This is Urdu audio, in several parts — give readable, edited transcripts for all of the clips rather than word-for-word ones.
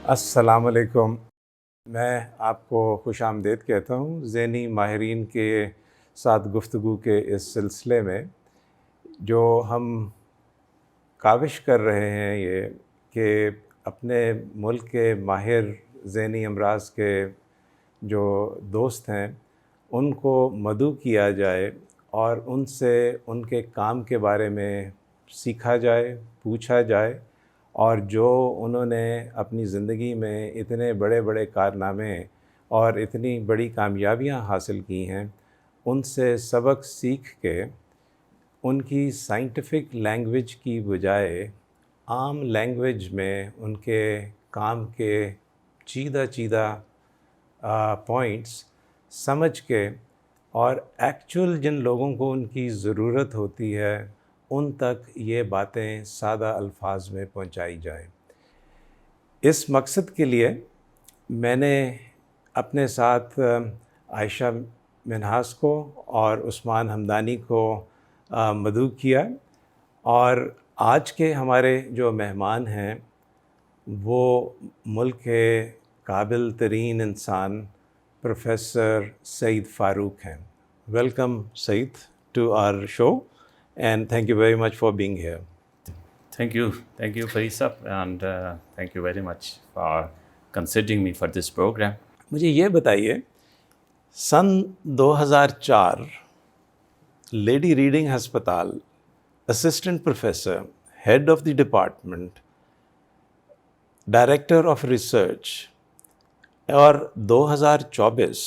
السلام علیکم. میں آپ کو خوش آمدید کہتا ہوں ذہنی ماہرین کے ساتھ گفتگو کے اس سلسلے میں. جو ہم کاوش کر رہے ہیں یہ کہ اپنے ملک کے ماہر ذہنی امراض کے جو دوست ہیں ان کو مدعو کیا جائے اور ان سے ان کے کام کے بارے میں سیکھا جائے، پوچھا جائے، اور جو انہوں نے اپنی زندگی میں اتنے بڑے بڑے کارنامے اور اتنی بڑی کامیابیاں حاصل کی ہیں ان سے سبق سیکھ کے ان کی سائنٹیفک لینگویج کی بجائے عام لینگویج میں ان کے کام کے چیدہ پوائنٹس سمجھ کے اور ایکچول جن لوگوں کو ان کی ضرورت ہوتی ہے ان تک یہ باتیں سادہ الفاظ میں پہنچائی جائیں. اس مقصد کے لیے میں نے اپنے ساتھ عائشہ منہاس کو اور عثمان حمدانی کو مدعو کیا، اور آج کے ہمارے جو مہمان ہیں وہ ملک کے قابل ترین انسان پروفیسر سعید فاروق ہیں. Welcome Saeed to our show and thank you very much for being here. Thank you, Farid sir, and thank you very much for considering me for this program. مجھے یہ بتائیے، سن 2004 لیڈی ریڈنگ ہسپتال assistant professor, head of the department, director of research, اور 2024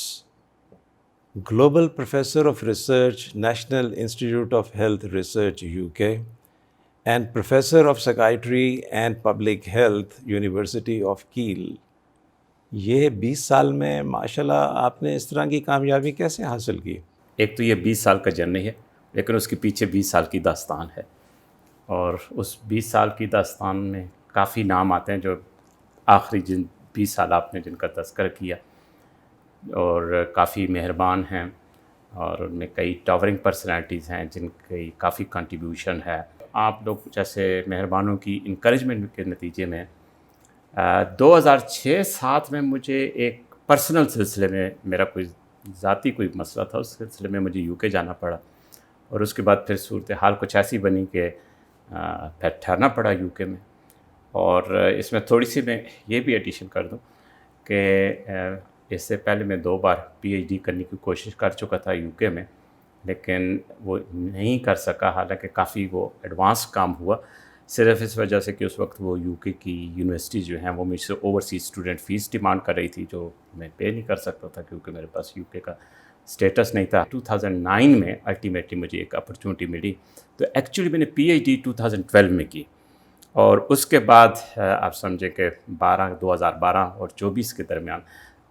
global professor of research, national institute of health research UK، and professor of psychiatry and public health university of Keele. یہ 20 سال میں ماشاءاللہ آپ نے اس طرح کی کامیابی کیسے حاصل کی؟ ایک تو یہ 20 سال کا جرنی ہے، لیکن اس کے پیچھے 20 سال کی داستان ہے، اور اس 20 سال کی داستان میں کافی نام آتے ہیں جو آخری جن 20 سال آپ نے جن کا تذکر کیا، اور کافی مہربان ہیں، اور ان میں کئی ٹاورنگ پرسنالٹیز ہیں جن کی کافی کنٹریبیوشن ہے. آپ لوگ جیسے مہربانوں کی انکریجمنٹ کے نتیجے میں 2006-07 میں مجھے ایک پرسنل سلسلے میں میرا کوئی ذاتی کوئی مسئلہ تھا، اس سلسلے میں مجھے UK جانا پڑا، اور اس کے بعد پھر صورتحال کچھ ایسی بنی کہ پھر ٹھہرنا پڑا UK میں. اور اس میں تھوڑی سی میں یہ بھی ایڈیشن کر دوں کہ اس سے پہلے میں 2 بار PhD کرنے کی کوشش کر چکا تھا UK میں، لیکن وہ نہیں کر سکا، حالانکہ کافی وہ ایڈوانس کام ہوا، صرف اس وجہ سے کہ اس وقت وہ UK کی یونیورسٹی جو ہیں وہ مجھ سے اوورسیز اسٹوڈنٹ فیس ڈیمانڈ کر رہی تھی، جو میں پے نہیں کر سکتا تھا کیونکہ میرے پاس UK کا اسٹیٹس نہیں تھا. 2009 میں الٹیمیٹلی مجھے ایک اپرچونٹی ملی، تو ایکچولی میں نے PhD 2012 میں کی، اور اس کے بعد آپ سمجھیں کہ 2012 اور 24 کے درمیان،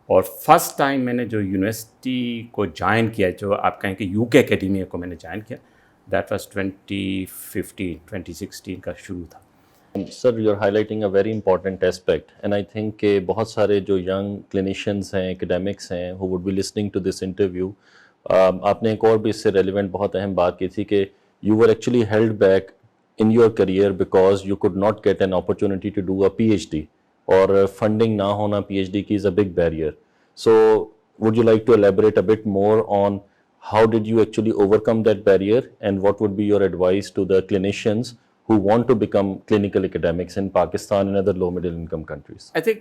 اور فرسٹ ٹائم میں نے جو یونیورسٹی کو جوائن کیا، جو آپ کہیں کہ UK اکیڈیمیا کو میں نے جوائن کیا، دیٹ واز 2016 کا شروع تھا. Sir you are highlighting a very important aspect, and I think کہ بہت سارے جو ینگ کلینیشینز ہیں، اکیڈیمکس ہیں، who would be listening to this interview. آپ نے ایک اور بھی اس سے ریلیونٹ بہت اہم بات کی تھی کہ you were actually held back in your career because you could not get an opportunity to do a PhD, اور فنڈنگ نہ ہونا PhD کی is a big barrier. So would you like to elaborate a bit more on how did you actually overcome that barrier, and what would be your advice to the clinicians who want to become clinical academics in Pakistan and other low middle income countries? I think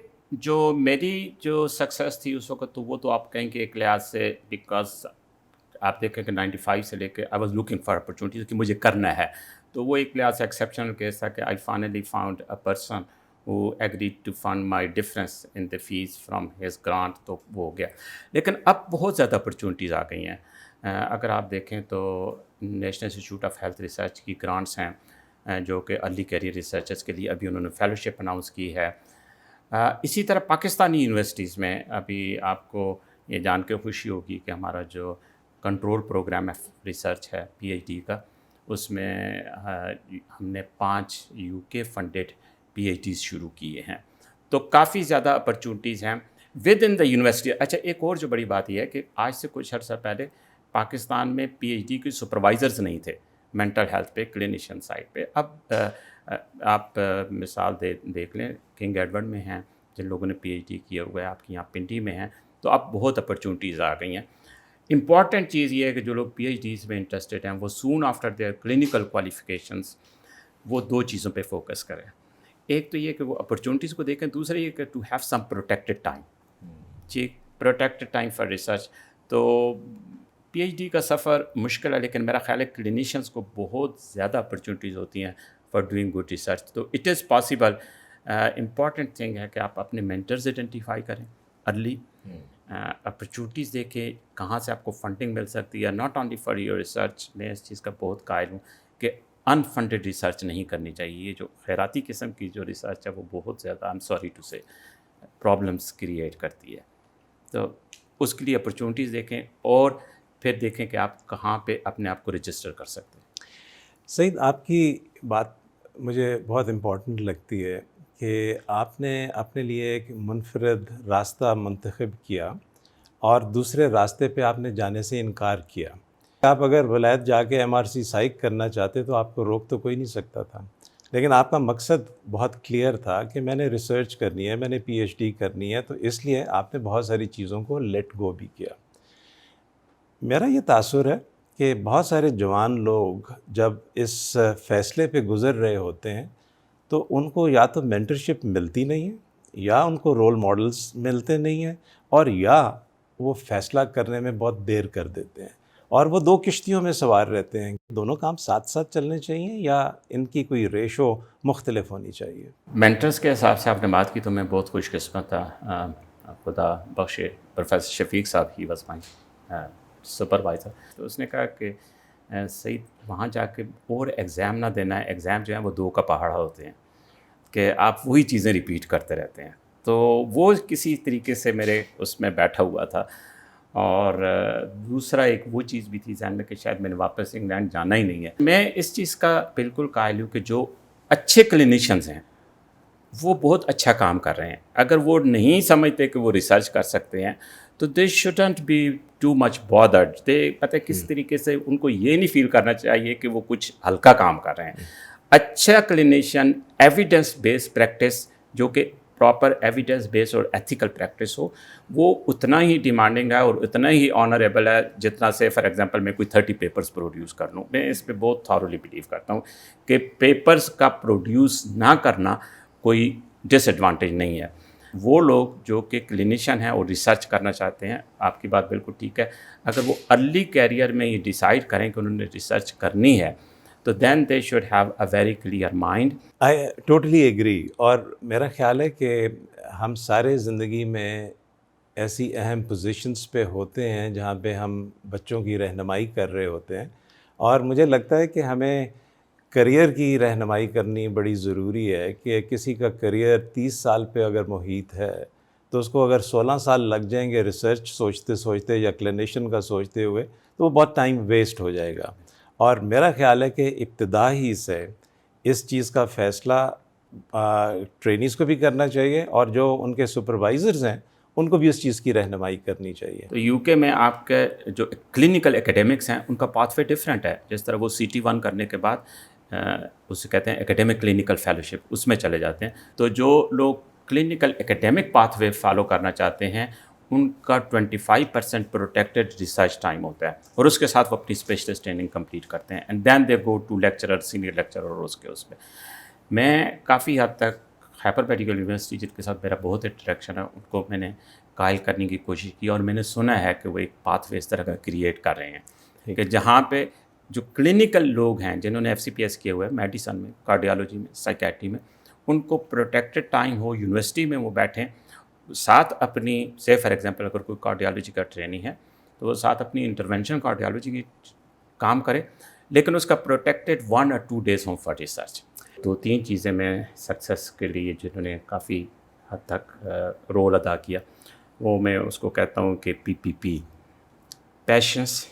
جو میری جو سکسیس تھی اس وقت، تو وہ تو آپ کہیں کہ ایک لحاظ سے، بیکاز آپ دیکھیں کہ 95 سے لے کے I was looking for opportunities کہ مجھے کرنا ہے، تو وہ ایک لحاظ سے ایکسیپشنل کیس تھا کہ I finally found a person who agreed to fund my difference in the fees from his grant، تو وہ ہو گیا. لیکن اب بہت زیادہ اپرچونیٹیز آ گئی ہیں. اگر آپ دیکھیں تو national institute of health research کی گرانٹس ہیں جو کہ ارلی کیریئر ریسرچرز کے لیے ابھی انہوں نے فیلوشپ اناؤنس کی ہے. اسی طرح پاکستانی یونیورسٹیز میں ابھی آپ کو یہ جان کے خوشی ہوگی کہ ہمارا جو کنٹرول پروگرام ریسرچ ہے PhD کا، اس میں ہم نے 5 UK فنڈڈ PhDs شروع کیے ہیں. تو کافی زیادہ اپرچونیٹیز ہیں. With in the university. اچھا ایک اور جو بڑی بات یہ ہے کہ آج سے کچھ عرصہ پہلے پاکستان میں پی ایچ ڈی کے سپروائزرز نہیں تھے مینٹل ہیلتھ پہ کلینیشین سائڈ پہ. اب آپ مثال دیکھ لیں کنگ ایڈورڈ میں ہیں جن لوگوں نے پی ایچ ڈی کیا ہوا ہے, آپ کے یہاں پنڈی میں ہیں, تو اب بہت اپرچونیٹیز آ گئی ہیں. امپورٹنٹ چیز یہ ہے کہ جو لوگ پی ایچ ڈیز میں انٹرسٹڈ ہیں وہ soon after their clinical qualifications وہ 2 چیزوں پہ فوکس کریں. ایک تو یہ کہ وہ اپرچونیٹیز کو دیکھیں, دوسرا یہ کہ to have some protected time. جی پروٹیکٹڈ ٹائم فار ریسرچ. تو پی ایچ ڈی کا سفر مشکل ہے لیکن میرا خیال ہے کلینیشینس کو بہت زیادہ اپرچونیٹیز ہوتی ہیں فار ڈوئنگ گڈ ریسرچ. تو it is possible. Important thing ہے کہ آپ اپنے مینٹرز آئیڈینٹیفائی کریں ارلی, اپرچونیٹیز دیکھیں کہاں سے آپ کو فنڈنگ مل سکتی ہے, not only for your research. میں اس چیز کا بہت قائل ہوں کہ ان فنڈیڈ ریسرچ نہیں کرنی چاہیے. یہ جو خیراتی قسم کی جو ریسرچ ہے وہ بہت زیادہ آئی ایم سوری ٹو سے پرابلمس کریٹ کرتی ہے. تو اس کے لیے اپرچونیٹیز دیکھیں اور پھر دیکھیں کہ آپ کہاں پہ اپنے آپ کو رجسٹر کر سکتے ہیں. سعید, آپ کی بات مجھے بہت امپورٹنٹ لگتی ہے کہ آپ نے اپنے لیے ایک منفرد راستہ منتخب کیا اور دوسرے راستے پہ آپ نے جانے سے انکار کیا. آپ اگر ولایت جا کے ایم آر سی سائیک کرنا چاہتے تو آپ کو روک تو کوئی نہیں سکتا تھا, لیکن آپ کا مقصد بہت کلیئر تھا کہ میں نے ریسرچ کرنی ہے, میں نے پی ایچ ڈی کرنی ہے, تو اس لیے آپ نے بہت ساری چیزوں کو لیٹ گو بھی کیا. میرا یہ تاثر ہے کہ بہت سارے جوان لوگ جب اس فیصلے پہ گزر رہے ہوتے ہیں تو ان کو یا تو مینٹرشپ ملتی نہیں ہے, یا ان کو رول ماڈلز ملتے نہیں ہیں, اور یا وہ فیصلہ کرنے میں بہت دیر کر دیتے ہیں, اور وہ 2 کشتیوں میں سوار رہتے ہیں. دونوں کام ساتھ ساتھ چلنے چاہیے یا ان کی کوئی ریشو مختلف ہونی چاہیے؟ مینٹرز کے حساب سے آپ نے بات کی تو میں بہت خوش قسمت تھا. خدا بخشے پروفیسر شفیق صاحب ہی واز مائی سپروائزر. تو اس نے کہا کہ سعید وہاں جا کے اور ایگزام نہ دینا ہے, ایگزام جو ہیں وہ 2 کا پہاڑا ہوتے ہیں کہ آپ وہی چیزیں ریپیٹ کرتے رہتے ہیں. تو وہ کسی طریقے سے میرے اس میں بیٹھا ہوا تھا. اور دوسرا ایک وہ چیز بھی تھی ذہن میں کہ شاید میں نے واپس انگلینڈ جانا ہی نہیں ہے. میں اس چیز کا بالکل قائل ہوں کہ جو اچھے کلینیشینز ہیں وہ بہت اچھا کام کر رہے ہیں. اگر وہ نہیں سمجھتے کہ وہ ریسرچ کر سکتے ہیں تو they shouldn't be too much bothered. دے پتہ کس طریقے سے ان کو یہ نہیں فیل کرنا چاہیے کہ وہ کچھ ہلکا کام کر رہے ہیں. اچھا کلینیشین ایویڈنس بیس پریکٹس جو کہ پراپر ایویڈنس بیس اور ایتھیکل پریکٹس ہو وہ اتنا ہی ڈیمانڈنگ ہے اور اتنا ہی آنریبل ہے جتنا سے فار ایگزامپل میں کوئی 30 پیپرز پروڈیوس کر لوں. میں اس پہ بہت تھارولی بلیو کرتا ہوں کہ پیپرز کا پروڈیوس نہ کرنا کوئی ڈس ایڈوانٹیج نہیں ہے. وہ لوگ جو کہ کلینیشین ہیں اور ریسرچ کرنا چاہتے ہیں, آپ کی بات بالکل ٹھیک ہے, اگر وہ ارلی کیریئر میں یہ ڈیسائیڈ کریں کہ انہوں نے ریسرچ کرنی ہے تو then they should have a very clear mind. I totally agree. اور میرا خیال ہے کہ ہم سارے زندگی میں ایسی اہم پوزیشنز پہ ہوتے ہیں جہاں پہ ہم بچوں کی رہنمائی کر رہے ہوتے ہیں, اور مجھے لگتا ہے کہ ہمیں کریئر کی رہنمائی کرنی بڑی ضروری ہے. کہ کسی کا کریئر 30 سال پہ اگر محیط ہے تو اس کو اگر 16 سال لگ جائیں گے ریسرچ سوچتے سوچتے یا کلینیشن کا سوچتے ہوئے تو وہ بہت ٹائم ویسٹ ہو جائے گا. اور میرا خیال ہے کہ ابتدا ہی سے اس چیز کا فیصلہ ٹرینیز کو بھی کرنا چاہیے اور جو ان کے سپروائزرز ہیں ان کو بھی اس چیز کی رہنمائی کرنی چاہیے. تو یو کے میں آپ کے جو کلینکل اکیڈیمکس ہیں ان کا پاتھ وے ڈفرینٹ ہے. جس طرح وہ CT1 کرنے کے بعد اسے کہتے ہیں اکیڈیمک کلینکل فیلوشپ, اس میں چلے جاتے ہیں. تو جو لوگ clinical academic path way follow کرنا چاہتے ہیں ان کا 25% پروٹیکٹڈ ریسرچ ٹائم ہوتا ہے, اور اس کے ساتھ وہ اپنی اسپیشلسٹ ٹریننگ کمپلیٹ کرتے ہیں, and then they go to lecturer, senior lecturer, اور اس پہ. میں کافی حد تک ہائپر میڈیکل یونیورسٹی جن کے ساتھ میرا بہت انٹریکشن ہے ان کو میں نے قائل کرنے کی کوشش کی, اور میں نے سنا ہے کہ وہ ایک پاتھ وے اس طرح کا کریٹ کر رہے ہیں کہ جہاں پہ جو کلینکل لوگ ہیں جنہوں نے FCPS کیے ہوئے ہیں میڈیسن میں, کارڈیالوجی میں, سائیکیٹری میں, ان کو پروٹیکٹڈ ٹائم ہو, یونیورسٹی میں وہ بیٹھیں ساتھ اپنی سے فار ایگزامپل اگر کوئی کارڈیالوجی کا ٹریننگ ہے تو وہ ساتھ اپنی انٹرونشن کارڈیالوجی کی کام کرے, لیکن اس کا پروٹیکٹڈ 1 or 2 days ہوں فار ریسرچ. 2-3 چیزیں میں سکسیس کے لیے جنہوں نے کافی حد تک رول ادا کیا وہ میں اس کو کہتا ہوں کہ PPP, پیشنس,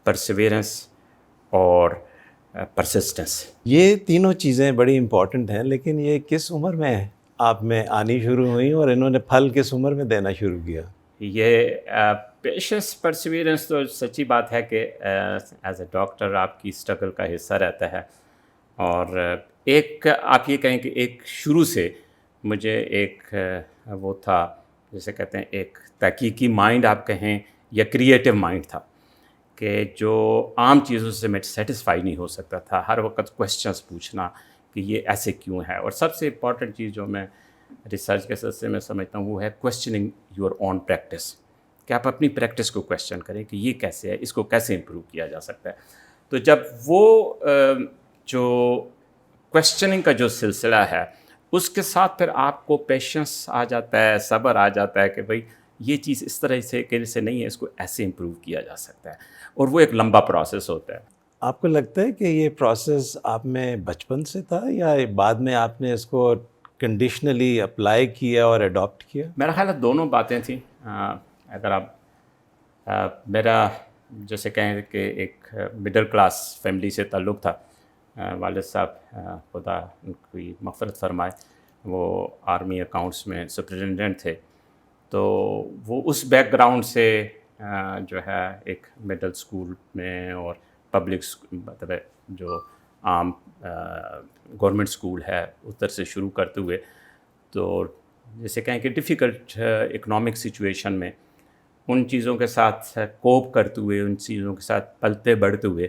پرسیویرنس اور پرسسٹنس. یہ تینوں چیزیں بڑی امپورٹنٹ ہیں, لیکن یہ کس عمر میں آپ میں آنی شروع ہوئیں اور انہوں نے پھل کس عمر میں دینا شروع کیا؟ یہ پیشنس پرسیویرنس تو سچی بات ہے کہ ایز اے ڈاکٹر آپ کی اسٹرگل کا حصہ رہتا ہے. اور ایک آپ یہ کہیں کہ ایک شروع سے مجھے ایک وہ تھا جیسے کہتے ہیں ایک تحقیقی مائنڈ آپ کہیں یا کریٹیو مائنڈ تھا کہ جو عام چیزوں سے میں سیٹسفائی نہیں ہو سکتا تھا. ہر وقت کویسچنس پوچھنا کہ یہ ایسے کیوں ہے. اور سب سے امپورٹنٹ چیز جو میں ریسرچ کے سلسلے میں سمجھتا ہوں وہ ہے کویسچننگ یور اون پریکٹس، کہ آپ اپنی پریکٹس کو کویسچن کریں کہ یہ کیسے ہے، اس کو کیسے امپروو کیا جا سکتا ہے. تو جب وہ جو کویسچننگ کا جو سلسلہ ہے اس کے ساتھ پھر آپ کو پیشنس آ جاتا ہے، صبر آ جاتا ہے کہ بھئی یہ چیز اس طرح سے نہیں ہے، اس کو ایسے امپروو کیا جا سکتا ہے. اور وہ ایک لمبا پروسیس ہوتا ہے. آپ کو لگتا ہے کہ یہ پروسیس آپ میں بچپن سے تھا یا بعد میں آپ نے اس کو کنڈیشنلی اپلائی کیا اور اڈاپٹ کیا؟ میرا خیال ہے دونوں باتیں تھیں. اگر آپ میرا جیسے کہیں کہ ایک مڈل کلاس فیملی سے تعلق تھا. والد صاحب خدا ان کی مغفرت فرمائے، وہ آرمی اکاؤنٹس میں سپرنٹینڈنٹ تھے. تو وہ اس بیک گراؤنڈ سے جو ہے ایک مڈل اسکول میں اور پبلک مطلب جو عام گورنمنٹ اسکول ہے ادھر سے شروع کرتے ہوئے تو جیسے کہیں کہ ڈیفیکلٹ اکنامک سچویشن میں ان چیزوں کے ساتھ کوپ کرتے ہوئے، ان چیزوں کے ساتھ پلتے بڑھتے ہوئے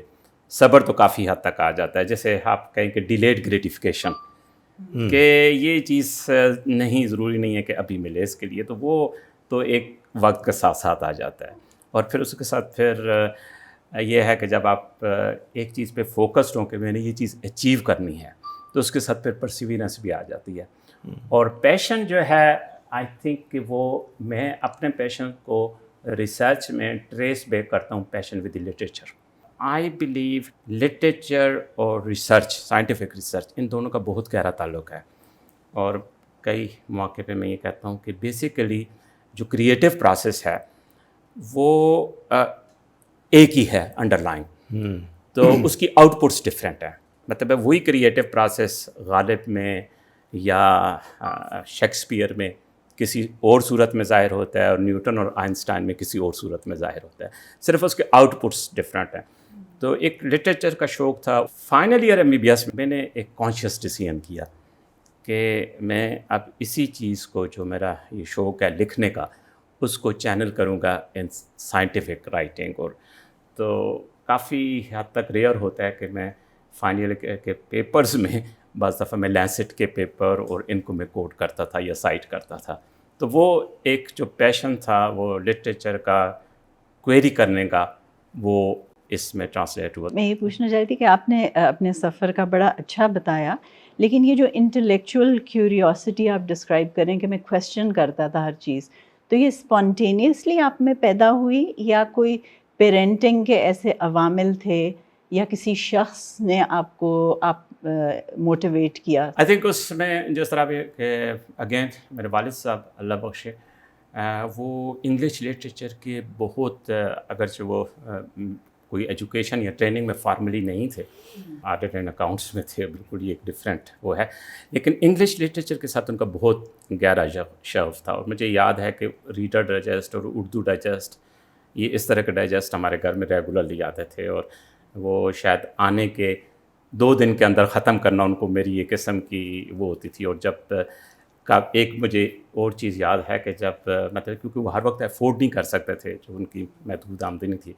صبر تو کافی حد تک آ جاتا ہے. جیسے آپ کہیں کہ ڈیلیڈ گریٹیفیکیشن، کہ یہ چیز نہیں ضروری نہیں ہے کہ ابھی ملے اس کے لیے، تو وہ تو ایک وقت کے ساتھ ساتھ آ جاتا ہے. اور پھر اس کے ساتھ پھر یہ ہے کہ جب آپ ایک چیز پہ فوکسڈ ہوں کہ میں نے یہ چیز اچیو کرنی ہے تو اس کے ساتھ پھر پرسیویرنس بھی آ جاتی ہے. اور پیشن جو ہے آئی تھنک کہ وہ میں اپنے پیشن کو ریسرچ میں ٹریس بیک کرتا ہوں passion with literature. I believe literature اور ریسرچ، سائنٹیفک ریسرچ، ان دونوں کا بہت گہرا تعلق ہے. اور کئی موقع پہ میں یہ کہتا ہوں کہ بیسیکلی جو کریٹیو پروسیس ہے وہ ایک ہی ہے انڈر لائن، تو اس کی آؤٹ پٹس ڈفرینٹ ہیں. مطلب وہی کریٹیو پروسیس غالب میں یا شیکسپیئر میں کسی اور صورت میں ظاہر ہوتا ہے اور نیوٹن اور آئنسٹائن میں کسی اور صورت میں ظاہر ہوتا ہے، صرف اس کے آؤٹ پٹس ڈفرینٹ ہیں. تو ایک لٹریچر کا شوق تھا. فائنل ایئر MBBS میں نے ایک کانشیس ڈیسیژن کیا کہ میں اب اسی چیز کو جو میرا یہ شوق ہے لکھنے کا اس کو چینل کروں گا ان سائنٹیفک رائٹنگ. اور تو کافی حد تک ریئر ہوتا ہے کہ میں فائنل کے پیپرز میں بعض دفعہ میں لینسٹ کے پیپر اور ان کو میں کوٹ کرتا تھا یا سائٹ کرتا تھا. تو وہ ایک جو پیشن تھا وہ لٹریچر کا کوئری کرنے کا وہ اس میں ٹرانسلیٹ ہوا. میں یہ پوچھنا چاہتی تھی کہ آپ نے اپنے سفر کا بڑا اچھا بتایا، لیکن یہ جو انٹلیکچوئل کیوریوسٹی آپ ڈسکرائب کریں کہ میں کویسچن کرتا تھا ہر چیز، تو یہ اسپونٹینیسلی آپ میں پیدا ہوئی یا کوئی پیرنٹنگ کے ایسے عوامل تھے یا کسی شخص نے آپ کو موٹیویٹ کیا؟ آئی تھنک اس میں جس طرح کہ اگین میرے والد صاحب اللہ بخشے وہ انگلش لٹریچر کے بہت اگرچہ وہ کوئی ایجوکیشن یا ٹریننگ میں فارملی نہیں تھے، آڈٹ اینڈ اکاؤنٹس میں تھے، بالکل ایک ڈفرینٹ وہ ہے، لیکن انگلش لٹریچر کے ساتھ ان کا بہت گہرا شغف تھا. اور مجھے یاد ہے کہ ریڈر ڈائجسٹ اور اردو ڈائجسٹ، یہ اس طرح کے ڈائجسٹ ہمارے گھر میں ریگولرلی آتے تھے اور وہ شاید آنے کے 2 دن کے اندر ختم کرنا ان کو میری یہ قسم کی وہ ہوتی تھی. اور جب ایک مجھے اور چیز یاد ہے کہ جب مطلب کیونکہ وہ ہر وقت افورڈ نہیں کر سکتے تھے، جو ان کی محدود آمدنی تھی،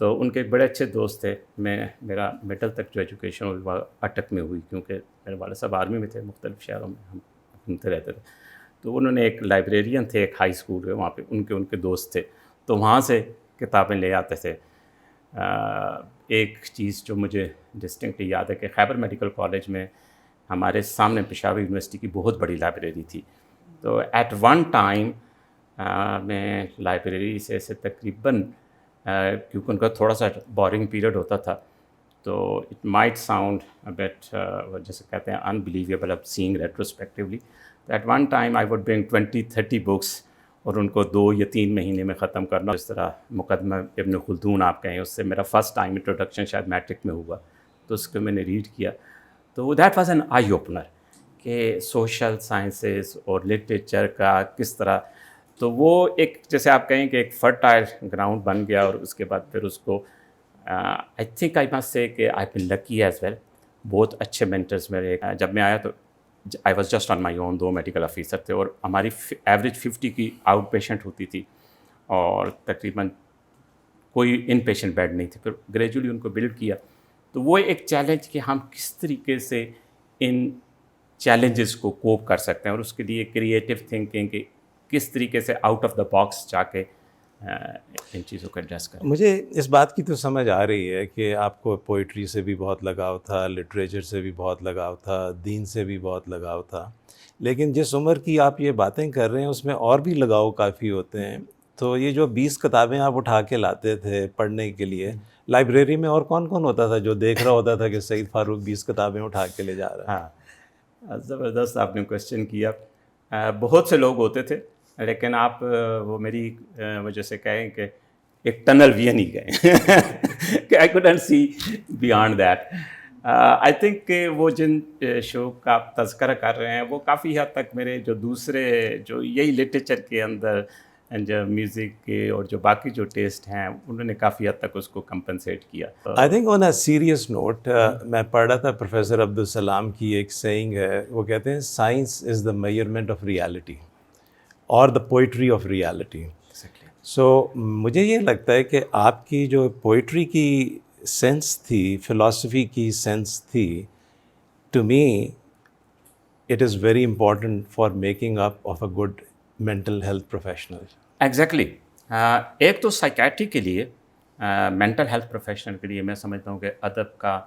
تو ان کے ایک بڑے اچھے دوست تھے. میرا مڈل تک جو ایجوکیشن ہوئی وہ اٹک میں ہوئی، کیونکہ میرے والد صاحب آرمی میں تھے، مختلف شہروں میں ہم گھومتے رہتے تھے. تو انہوں نے ایک لائبریرین تھے ایک ہائی اسکول میں، وہاں پہ ان کے دوست تھے، تو وہاں سے کتابیں لے آتے تھے. ایک چیز جو مجھے ڈسٹنکٹلی یاد ہے کہ خیبر میڈیکل کالج میں ہمارے سامنے پشاور یونیورسٹی کی بہت بڑی لائبریری تھی. تو ایٹ ون ٹائم میں لائبریری سے تقریباً کیونکہ ان کا تھوڑا سا بورنگ پیریڈ ہوتا تھا، تو اٹ مائٹ ساؤنڈ بٹ جیسے کہتے ہیں انبلیویبل اب seeing retrospectively. At one time I would bring 20-30 books اور ان کو 2 یا 3 مہینے میں ختم کرنا. اس طرح مقدمہ ابن خلدون آپ کہیں، اس سے میرا فرسٹ ٹائم انٹروڈکشن شاید میٹرک میں ہوا، تو اس کو میں نے ریڈ کیا. تو that was an eye opener کہ سوشل سائنسز اور لٹریچر کا کس طرح، تو وہ ایک جیسے آپ کہیں کہ ایک فرٹائل گراؤنڈ بن گیا. اور اس کے بعد پھر اس کو آئی تھنک آئی مسٹ سے کہ آئی بین لکی ایز ویل. بہت اچھے مینٹرز میرے. جب میں آیا تو I was just on my own. 2 medical officer تھے اور ہماری ایوریج 50 کی آؤٹ پیشنٹ ہوتی تھی اور تقریباً کوئی ان پیشنٹ بیڈ نہیں تھے. پھر گریجولی ان کو بلڈ کیا. تو وہ ایک چیلنج کہ ہم کس طریقے سے ان چیلنجز کو کوپ کر سکتے ہیں اور اس کے لیے کریٹیو تھنکنگ کہ کس طریقے سے آؤٹ آف دا باکس جا کے ان چیزوں کو ایڈریس کریں. مجھے اس بات کی تو سمجھ آ رہی ہے کہ آپ کو پوئٹری سے بھی بہت لگاؤ تھا, لٹریچر سے بھی بہت لگاؤ تھا, دین سے بھی بہت لگاؤ تھا, لیکن جس عمر کی آپ یہ باتیں کر رہے ہیں اس میں اور بھی لگاؤ کافی ہوتے ہیں. تو یہ جو 20 کتابیں آپ اٹھا کے لاتے تھے پڑھنے کے لیے, لائبریری میں اور کون کون ہوتا تھا جو دیکھ رہا ہوتا تھا کہ سعید فاروق 20 کتابیں اٹھا کے لے جا رہا ہے؟ ہاں, زبردست آپ نے کویشچن کیا. بہت سے لوگ ہوتے تھے, لیکن آپ وہ میری وجہ سے کہیں کہ ایک ٹنل وین ہی گئے کہ I couldn't see beyond that. I think کہ وہ جن شو کا آپ تذکرہ کر رہے ہیں وہ کافی حد تک میرے جو دوسرے جو یہی لٹریچر کے اندر جو میوزک کے اور جو باقی جو ٹیسٹ ہیں انہوں نے کافی حد تک اس کو کمپنسیٹ کیا. I think on a serious note, میں پڑھ رہا تھا پروفیسر عبدالسلام کی ایک سیئنگ ہے, وہ کہتے ہیں science is the measurement of reality اور دا پوئٹری آف ریالٹی. سو مجھے یہ لگتا ہے کہ آپ کی جو پوئٹری کی سینس تھی, فلاسفی کی سینس تھی, to me it is very important for making up of a good mental health professional. Exactly. ایک تو سائیکیٹری کے لیے, مینٹل ہیلتھ پروفیشنل کے لیے میں سمجھتا ہوں کہ ادب کا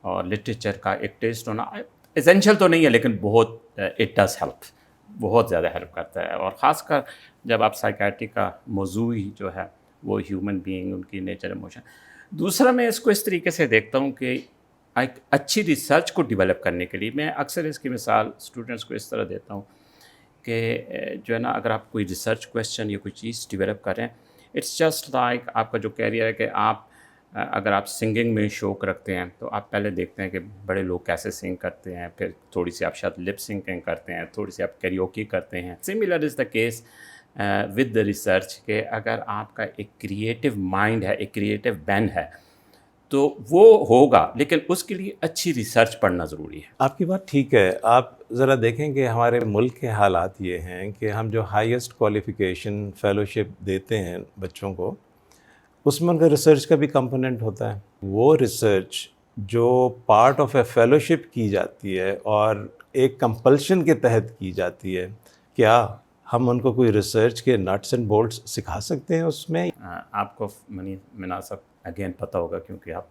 اور لٹریچر کا ایک ٹیسٹ ہونا اسینشیل تو نہیں ہے, لیکن بہت اٹ ڈز ہیلپ, بہت زیادہ ہیلپ کرتا ہے. اور خاص کر جب آپ سائیکیٹری کا موضوع ہی جو ہے وہ ہیومن بینگ, ان کی نیچر, ایموشن. دوسرا میں اس کو اس طریقے سے دیکھتا ہوں کہ ایک اچھی ریسرچ کو ڈیولپ کرنے کے لیے میں اکثر اس کی مثال اسٹوڈنٹس کو اس طرح دیتا ہوں کہ جو ہے نا, اگر آپ کوئی ریسرچ کویسچن یا کوئی چیز ڈیولپ کریں, اٹس جسٹ لائک آپ کا جو کیریئر ہے کہ آپ اگر آپ سنگنگ میں شوق رکھتے ہیں تو آپ پہلے دیکھتے ہیں کہ بڑے لوگ کیسے سنگ کرتے ہیں, پھر تھوڑی سی آپ شاید لپ سنگنگ کرتے ہیں, تھوڑی سی آپ کیریوکی کرتے ہیں. Similar is the case with the research کہ اگر آپ کا ایک کریٹیو مائنڈ ہے, ایک کریٹیو بین ہے, تو وہ ہوگا, لیکن اس کے لیے اچھی ریسرچ پڑھنا ضروری ہے. آپ کی بات ٹھیک ہے. آپ ذرا دیکھیں کہ ہمارے ملک کے حالات یہ ہیں کہ ہم جو ہائیسٹ کوالیفیکیشن فیلوشپ دیتے ہیں بچوں کو, اس میں ان کا ریسرچ کا بھی کمپوننٹ ہوتا ہے. وہ ریسرچ جو پارٹ آف اے فیلوشپ کی جاتی ہے اور ایک کمپلشن کے تحت کی جاتی ہے, کیا ہم ان کو کوئی ریسرچ کے نٹس اینڈ بولٹس سکھا سکتے ہیں اس میں؟ آپ کو مناسب اگین پتہ ہوگا کیونکہ آپ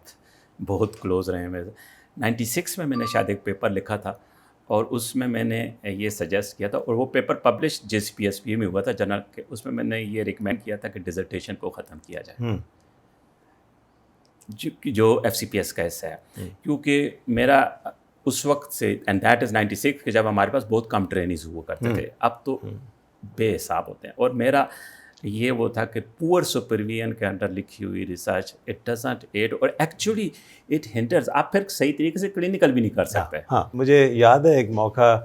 بہت کلوز رہے ہیں میرے. 96 میں نے شاید ایک پیپر لکھا تھا اور اس میں میں نے یہ سجیسٹ کیا تھا, اور وہ پیپر پبلش JCPSP میں ہوا تھا جنرل کے. اس میں نے یہ ریکمینڈ کیا تھا کہ ڈیزرٹیشن کو ختم کیا جائے, جو FCPS کا حصہ ہے. کیونکہ میرا اس وقت سے, اینڈ دیٹ از 96 کہ جب ہمارے پاس بہت کم ٹرینیز ہوا کرتے تھے, اب تو بے حساب ہوتے ہیں. اور میرا یہ وہ تھا کہ پور سپرویژن کے انڈر لکھی ہوئی ریسرچ اٹ ڈزنٹ ایڈ, اور ایکچولی اٹ ہنڈرز. آپ پھر صحیح طریقے سے کلینکل بھی نہیں کر سکتے. ہاں, مجھے یاد ہے ایک موقع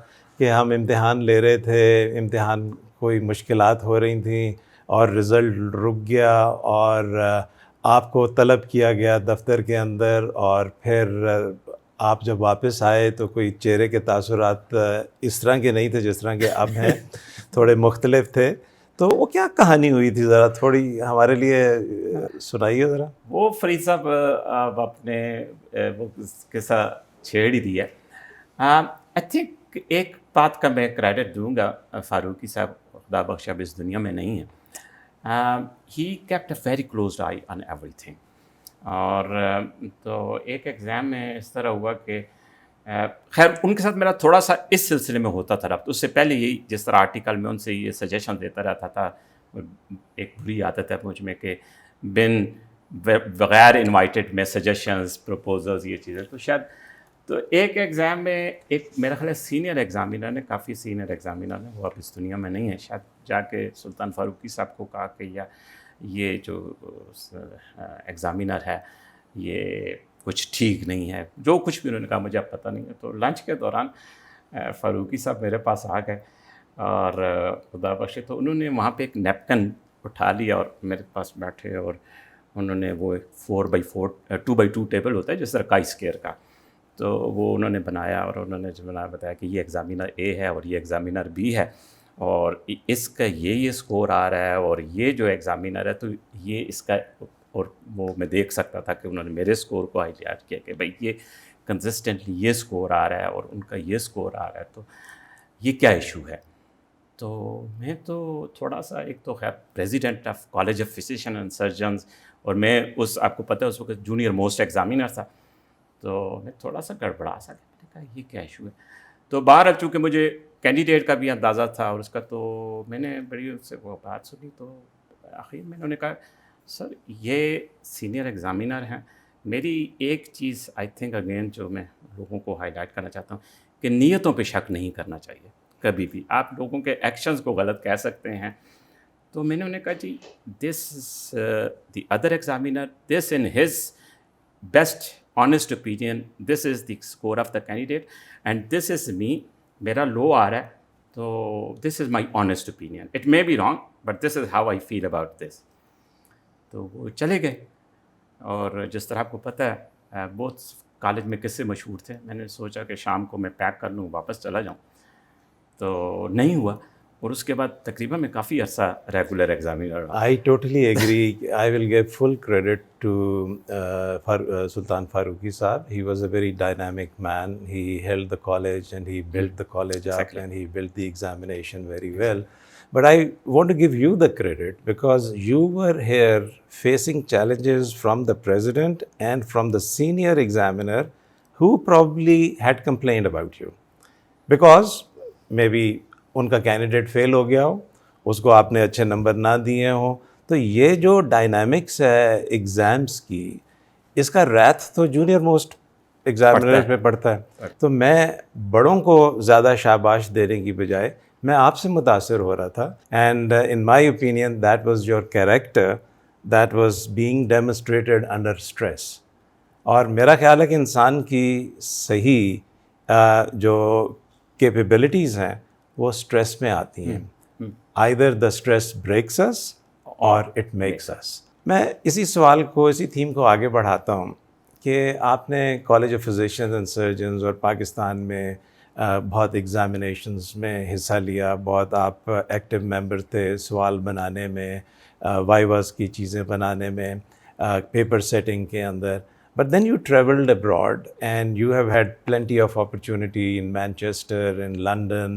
کہ ہم امتحان لے رہے تھے, امتحان کوئی مشکلات ہو رہی تھیں اور رزلٹ رک گیا, اور آپ کو طلب کیا گیا دفتر کے اندر, اور پھر آپ جب واپس آئے تو کوئی چہرے کے تاثرات اس طرح کے نہیں تھے جس طرح کے اب ہیں, تھوڑے مختلف تھے. تو وہ کیا کہانی ہوئی تھی, ذرا تھوڑی ہمارے لیے سنائیے ذرا. وہ فرید صاحب آپ اپنے وہ قصہ چھیڑ ہی دیا. آئی تھنک ایک بات کا میں کریڈٹ دوں گا فاروقی صاحب, خدا بخش اب اس دنیا میں نہیں ہیں. He kept a very closed I on every thing. اور تو ایک ایگزام میں اس طرح ہوا کہ خیر ان کے ساتھ میرا تھوڑا سا اس سلسلے میں ہوتا تھا رابطہ. اس سے پہلے یہی جس طرح آرٹیکل میں ان سے یہ سجیشن دیتا رہتا تھا, ایک بری عادت ہے مجھ میں کہ بن بغیر انوائٹیڈ میں سجیشنز, پروپوزلز, یہ چیزیں. تو شاید تو ایک ایگزام میں ایک میرا خیال ہے سینئر ایگزامینر نے, کافی سینئر ایگزامینر نے, وہ اب اس دنیا میں نہیں ہے, شاید جا کے سلطان فاروقی صاحب کو کہا کہ یا یہ جو ایگزامینر ہے یہ کچھ ٹھیک نہیں ہے, جو کچھ بھی انہوں نے کہا مجھے اب پتہ نہیں ہے. تو لنچ کے دوران فاروقی صاحب میرے پاس آ گئے اور خدا بخشے تو انہوں نے وہاں پہ ایک نیپکن اٹھا لیا اور میرے پاس بیٹھے اور انہوں نے وہ 4x4 2x2 ٹیبل ہوتا ہے جس طرح کائی اسکیئر کا، تو وہ انہوں نے بنایا اور انہوں نے جو بتایا کہ یہ ایگزامینر اے ہے اور یہ ایگزامینر بی ہے اور اس کا یہ اسکور آ رہا ہے اور یہ جو ایگزامینر ہے تو یہ اس کا، اور وہ میں دیکھ سکتا تھا کہ انہوں نے میرے اسکور کو ہائی لائٹ کیا کہ بھائی یہ کنسسٹنٹلی یہ اسکور آ رہا ہے اور ان کا یہ اسکور آ رہا ہے، تو یہ کیا ایشو ہے. تو میں تو تھوڑا سا، ایک تو خیر president of college of physician and surgeons اور میں اس، آپ کو پتہ ہے اس وقت جونیئر موسٹ ایگزامینر تھا، تو میں تھوڑا سا گڑبڑا سا، میں نے کہا یہ کیا ایشو ہے. تو بہرحال چونکہ مجھے کینڈیڈیٹ کا بھی اندازہ تھا اور اس کا، تو میں نے بڑی اس سے وہ بات سنی، تو آخر میں انہوں نے کہا سر یہ سینئر ایگزامینر ہیں. میری ایک چیز آئی تھنک اگین جو میں لوگوں کو ہائی لائٹ کرنا چاہتا ہوں کہ نیتوں پہ شک نہیں کرنا چاہیے کبھی بھی. آپ لوگوں کے ایکشنز کو غلط کہہ سکتے ہیں. تو میں نے انہیں کہا جی this the other examiner, this in his best honest opinion, this is the score of the candidate and this is me, میرا لو آ رہا ہے تو this is my honest opinion, it may be wrong but this is how I feel about this. تو وہ چلے گئے اور جس طرح آپ کو پتہ ہے بہت کالج میں قصے مشہور تھے. میں نے سوچا کہ شام کو میں پیک کر لوں واپس چلا جاؤں، تو نہیں ہوا اور اس کے بعد تقریباً میں کافی عرصہ ریگولر ایگزامینر رہا. I totally agree. I will give full credit to Sultan Farooqi Saab. He was a very dynamic man. He held the college and he built the college up. Exactly. And he built the examination very well. But I want to give you the credit because you were here facing challenges from the president and from the senior examiner who probably had complained about you. Because maybe ان کا کینڈیڈیٹ فیل ہو گیا ہو، اس کو آپ نے اچھے نمبر نہ دیے ہوں، تو یہ جو ڈائنامکس ہے ایگزامس کی، اس کا ریت تو جونیئر موسٹ ایگزامینر پہ پڑتا ہے. تو میں بڑوں کو زیادہ شاباش دینے کی بجائے میں آپ سے متاثر ہو رہا تھا. And in my opinion that was your character that was being demonstrated under stress. اور میرا خیال ہے کہ انسان کی صحیح جو کیپیبلٹیز ہیں وہ اسٹریس میں آتی ہیں. آئیدر دا اسٹریس بریکس اس اور اٹ میکس اس. میں اسی سوال کو، اسی تھیم کو آگے بڑھاتا ہوں کہ آپ نے کالج آف فزیشینز اینڈ سرجنز اور پاکستان میں بہت ایگزامینیشنز میں حصہ لیا، بہت آپ ایکٹیو ممبر تھے سوال بنانے میں، وائیواز کی چیزیں بنانے میں، پیپر سیٹنگ کے اندر. But then you traveled abroad and you have had plenty of opportunity in Manchester, in London,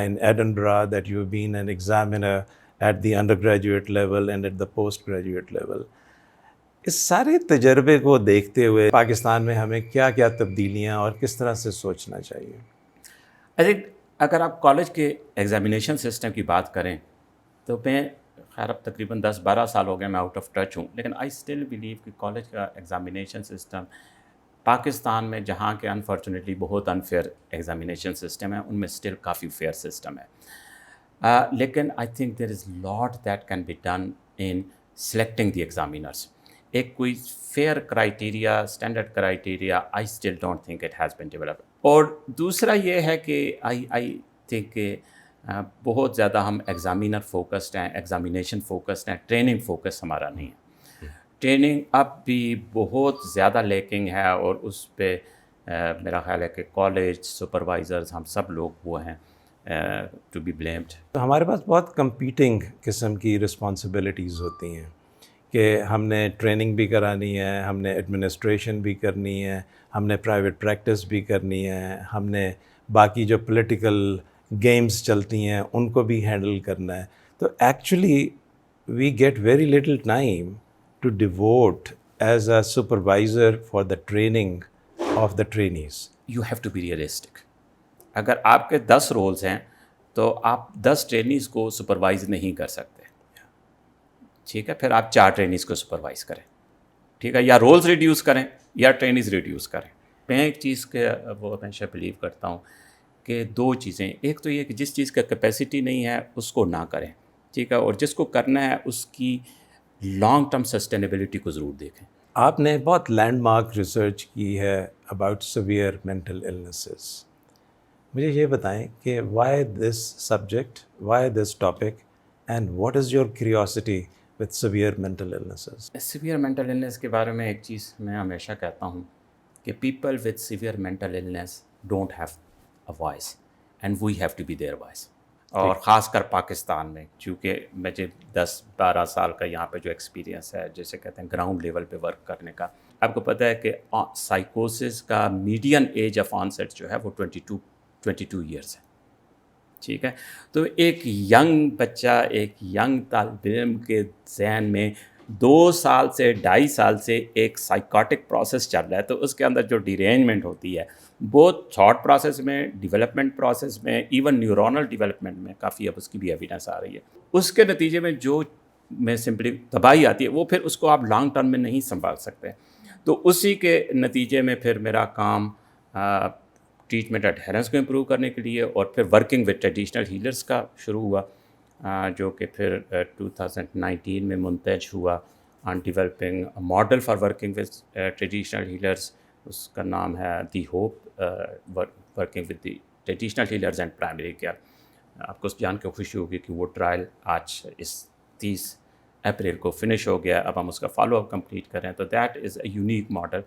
in Edinburgh, that you've been an examiner at the undergraduate level and at the postgraduate level. اس سارے تجربے کو دیکھتے ہوئے پاکستان میں ہمیں کیا کیا تبدیلیاں اور کس طرح سے سوچنا چاہیے؟ آئی تھنک اگر آپ کالج کے ایگزامینیشن سسٹم کی بات کریں تو میں، خیر اب تقریباً 10-12 سال ہو گئے میں آؤٹ آف ٹچ ہوں، لیکن آئی اسٹل بلیو کہ کالج کا ایگزامینیشن سسٹم پاکستان میں، جہاں کہ انفارچونیٹلی بہت انفیئر ایگزامینیشن سسٹم ہے، ان میں اسٹل کافی فیئر سسٹم ہے. لیکن I think there is lot that can be done in selecting the examiners. ایک کوئی fair criteria, standard criteria, I still don't think it has been developed. اور دوسرا یہ ہے کہ آئی تھنک کہ بہت زیادہ ہم ایگزامینر فوکسڈ ہیں، ایگزامینیشن فوکسڈ ہیں، ٹریننگ فوکس ہمارا نہیں ہے. ٹریننگ اب بھی بہت زیادہ لیکنگ ہے اور اس پہ میرا خیال ہے کہ کالج سپروائزرز ہم سب لوگ وہ ہیں ٹو بی بلیمڈ. تو ہمارے پاس بہت کمپیٹنگ قسم کی رسپانسبلٹیز ہوتی ہیں کہ ہم نے ٹریننگ بھی کرانی ہے، ہم نے ایڈمنسٹریشن بھی کرنی ہے، ہم نے پرائیویٹ پریکٹس بھی کرنی ہے، ہم نے باقی جو پولیٹیکل گیمز چلتی ہیں ان کو بھی ہینڈل کرنا ہے. تو actually we get very little time to devote as a supervisor for the training of the trainees. You have to be realistic. اگر آپ کے 10 رولز ہیں تو آپ 10 ٹرینیز کو سپروائز نہیں کر سکتے. ٹھیک ہے، پھر آپ 4 ٹرینیز کو سپروائز کریں. ٹھیک ہے، یا رولز ریڈیوس کریں یا ٹرینیز ریڈیوس کریں. میں ایک چیز کے وہ ہمیشہ بلیو کرتا ہوں کہ 2 چیزیں، ایک تو یہ کہ جس چیز کا کیپیسٹی نہیں ہے اس کو نہ کریں. ٹھیک ہے، اور جس کو کرنا ہے اس کی لانگ ٹرم سسٹینیبلٹی کو ضرور دیکھیں. آپ نے بہت لینڈ مارک ریسرچ کی ہے اباؤٹ سیویئر مینٹل النیسز. مجھے یہ بتائیں کہ why this subject, why this topic, and what is your curiosity with severe mental illnesses? Severe mental illness کے بارے میں ایک چیز میں ہمیشہ کہتا ہوں کہ people with severe mental illness don't have a voice and we have to be their voice. اور خاص کر پاکستان میں، چونکہ مجھے 10-12 سال کا یہاں پہ جو ایکسپیرینس ہے، جیسے کہتے ہیں گراؤنڈ لیول پہ ورک کرنے کا، آپ کو پتہ ہے کہ سائیکوسس کا میڈین ایج آف آنسیٹ جو ہے وہ 22 ایئرس ہے. ٹھیک ہے، تو ایک ینگ بچہ، ایک ینگ طالب علم کے ذہن میں 2 سال سے 2.5 سال سے ایک سائیکاٹک پروسیس چل رہا ہے، تو اس کے اندر جو ڈیرینجمنٹ ہوتی ہے بہت تھاٹ پروسیس میں، ڈیولپمنٹ پروسیس میں، ایون نیورونل ڈیولپمنٹ میں کافی اب اس کی بھی ایویڈنس آ رہی ہے. اس کے نتیجے میں جو میں سمپلی تباہی آتی ہے، وہ پھر اس کو آپ لانگ ٹرم میں نہیں سنبھال سکتے. تو اسی کے نتیجے میں پھر میرا کام ٹریٹمنٹ ایڈہیرنس کو امپروو کرنے کے لیے اور پھر ورکنگ وتھ ٹریڈیشنل ہیلرس کا شروع ہوا، جو کہ پھر 2019 میں منتج ہوا on developing model for working with traditional healers. اس کا نام ہے the hope working with the traditional healers and primary care. آپ کو جان کے خوشی ہوگی کہ وہ ٹرائل آج اس 30 اپریل کو فنش ہو گیا. اب ہم اس کا فالو اپ کمپلیٹ کر رہے ہیں. تو that is a unique model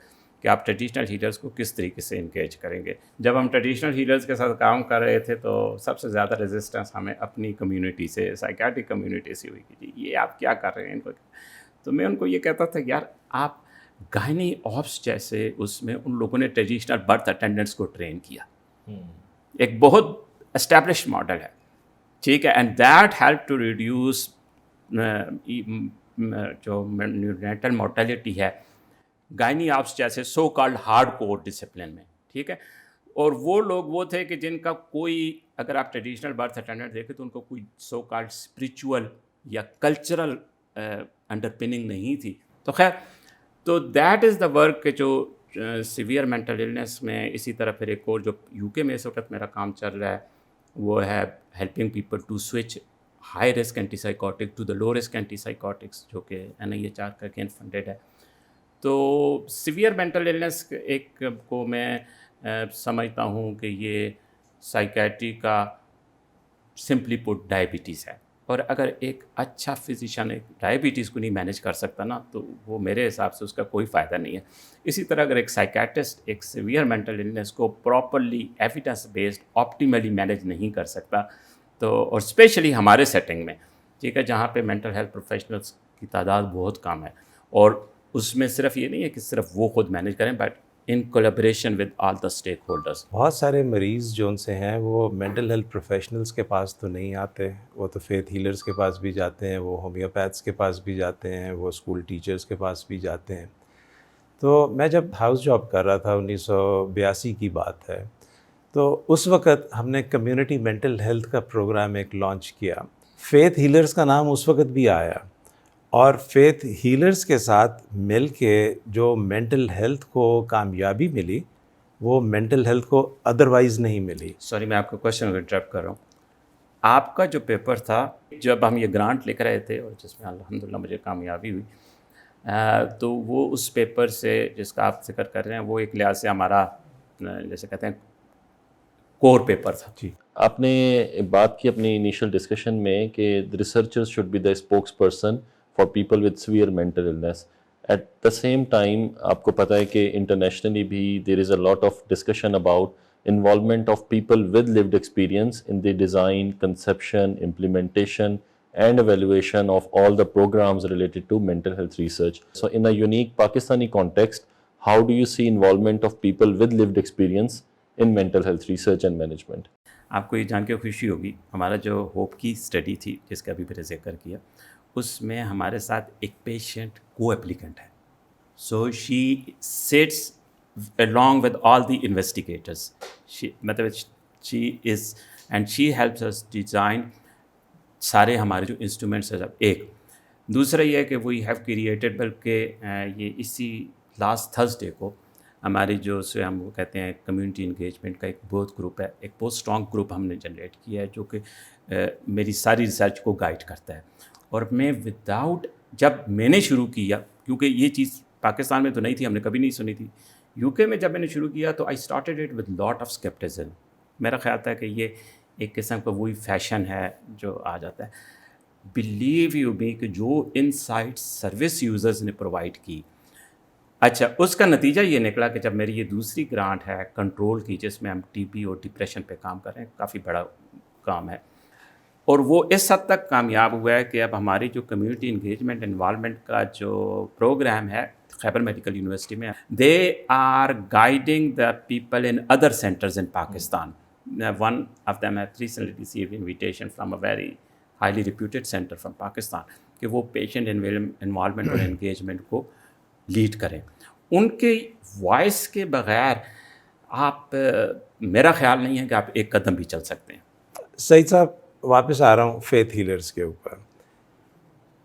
کہ آپ ٹریڈیشنل ہیلرز کو کس طریقے سے انگیج کریں گے. جب ہم ٹریڈیشنل ہیلرز کے ساتھ کام کر رہے تھے تو سب سے زیادہ ریزسٹنس ہمیں اپنی کمیونٹی سے، سائیکیاٹرک کمیونٹی سے ہوئی کہ جی یہ آپ کیا کر رہے ہیں ان کو. تو میں ان کو یہ کہتا تھا یار آپ گائنی آپس جیسے اس میں ان لوگوں نے ٹریڈیشنل برتھ اٹینڈنٹس کو ٹرین کیا، ایک بہت اسٹیبلشڈ ماڈل ہے. ٹھیک ہے، and that help to reduce جو نیونیٹل مورٹیلٹی ہے گائنی آپس جیسے so called hard core discipline میں. ٹھیک ہے، اور وہ لوگ وہ تھے کہ جن کا کوئی، اگر آپ ٹریڈیشنل برتھ اٹینڈنٹ دیکھیں تو ان کو کوئی سو کالڈ اسپریچول یا کلچرل انڈر پننگ نہیں تھی. تو خیر، تو دیٹ از دا ورک کہ جو سیویئر مینٹل النیس میں. اسی طرح پھر ایک اور جو یو کے میں اس وقت میرا کام چل رہا ہے وہ ہے helping people to switch high risk antipsychotic to the low risk antipsychotics, جو کہ NIHR کا اگین فنڈیڈ ہے. تو سیویئر مینٹل النیس ایک کو میں سمجھتا ہوں کہ یہ سائیکیٹری کا سمپلی پٹ ڈائبٹیز ہے. اور اگر ایک اچھا فزیشین ایک ڈائبٹیز کو نہیں مینیج کر سکتا نا تو وہ میرے حساب سے اس کا کوئی فائدہ نہیں ہے. اسی طرح اگر ایک سائیکیٹرسٹ ایک سیویئر مینٹل النیس کو properly evidence based optimally manage نہیں کر سکتا تو، اور اسپیشلی ہمارے سیٹنگ میں، ٹھیک ہے، جہاں پہ مینٹل ہیلتھ پروفیشنلس کی تعداد بہت کم ہے، اور اس میں صرف یہ نہیں ہے کہ صرف وہ خود مینیج کریں but in collaboration with all the stack holders. بہت سارے مریض جو ان سے ہیں وہ مینٹل ہیلتھ پروفیشنلز کے پاس تو نہیں آتے، وہ تو فیتھ ہیلرز کے پاس بھی جاتے ہیں، وہ ہومیوپیتھس کے پاس بھی جاتے ہیں، وہ اسکول ٹیچرز کے پاس بھی جاتے ہیں. تو میں جب ہاؤس جاب کر رہا تھا 1982 کی بات ہے، تو اس وقت ہم نے کمیونٹی مینٹل ہیلتھ کا پروگرام ایک لانچ کیا. فیتھ ہیلرز کا نام اس وقت بھی آیا، اور فیتھ ہیلرز کے ساتھ مل کے جو مینٹل ہیلتھ کو کامیابی ملی وہ مینٹل ہیلتھ کو ادروائز نہیں ملی. سوری میں آپ کا کوشچن انٹرپٹ کر رہا ہوں. آپ کا جو پیپر تھا جب ہم یہ گرانٹ لکھ رہے تھے اور جس میں الحمدللہ مجھے کامیابی ہوئی، تو وہ اس پیپر سے جس کا آپ ذکر کر رہے ہیں وہ ایک لحاظ سے ہمارا جیسے کہتے ہیں کور پیپر تھا. جی، آپ نے بات کی اپنی انیشل ڈسکشن میں کہ researchers should be the spokesperson for people with severe mental illness. At the same time آپ کو پتہ ہے کہ انٹرنیشنلی بھی there is a lot of discussion about involvement of people with lived experience in the design, conception, implementation and evaluation of all the programs related to mental health research. So in a unique Pakistani context, how do you see involvement of people with lived experience in mental health research and management? آپ کو یہ جان کے خوشی ہوگی، ہمارا جو ہوپ کی اسٹڈی تھی جس کا ابھی میں نے ذکر کیا، اس میں ہمارے ساتھ ایک پیشنٹ کو اپلیکنٹ ہے. سو شی sits along with all the investigators. She is and she helps us design سارے ہمارے جو انسٹرومنٹس ہیں. ایک دوسرا یہ ہے کہ وی ہیو کریٹڈ، بلکہ یہ اسی لاسٹ تھرسڈے کو ہماری جو سے ہم وہ کہتے ہیں کمیونٹی انگیجمنٹ کا ایک بہت گروپ ہے، ایک بہت اسٹرانگ گروپ ہم نے جنریٹ کیا ہے جو کہ میری ساری ریسرچ کو گائیڈ کرتا ہے. اور میں وداؤٹ، جب میں نے شروع کیا، کیونکہ یہ چیز پاکستان میں تو نہیں تھی، ہم نے کبھی نہیں سنی تھی. UK میں جب میں نے شروع کیا تو I started it with lot of scepticism میرا خیال تھا کہ یہ ایک قسم کا وہی فیشن ہے جو آ جاتا ہے. بلیو یو می کہ جو انسائٹ سروس یوزرز نے پرووائڈ کی, اچھا اس کا نتیجہ یہ نکلا کہ جب میری یہ دوسری گرانٹ ہے کنٹرول کی, جس میں ہم ٹی بی اور ڈپریشن پہ کام کر رہے ہیں, کافی بڑا کام ہے, اور وہ اس حد تک کامیاب ہوا ہے کہ اب ہماری جو کمیونٹی انگیجمنٹ انوالومنٹ کا جو پروگرام ہے خیبر میڈیکل یونیورسٹی میں, they are guiding the people in other centres in Pakistan. One of them has recently received invitation from a very highly reputed centre from Pakistan کہ وہ پیشنٹ انوالومنٹ اور انگیجمنٹ کو لیڈ کریں. ان کے وائس کے بغیر آپ, میرا خیال نہیں ہے کہ آپ ایک قدم بھی چل سکتے ہیں. سعید صاحب, واپس آ رہا ہوں فیتھ ہیلرز کے اوپر.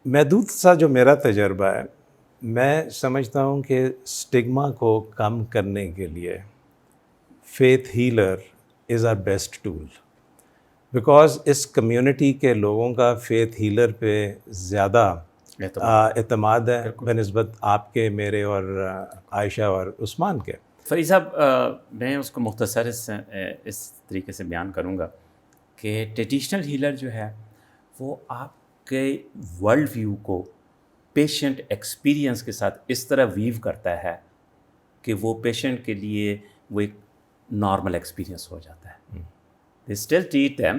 محدود سا جو میرا تجربہ ہے, میں سمجھتا ہوں کہ اسٹگما کو کم کرنے کے لیے faith healer is our best tool, because اس کمیونٹی کے لوگوں کا فیتھ ہیلر پہ زیادہ اعتماد ہے بنسبت آپ کے, میرے اور عائشہ اور عثمان کے. فرید صاحب, میں اس کو مختصر اس طریقے سے بیان کروں گا کہ ٹریڈیشنل ہیلر جو ہے وہ آپ کے ورلڈ ویو کو پیشنٹ ایکسپیرینس کے ساتھ اس طرح ویو کرتا ہے کہ وہ پیشنٹ کے لیے وہ ایک نارمل ایکسپیرینس ہو جاتا ہے. دے اسٹل ٹریٹ دیم,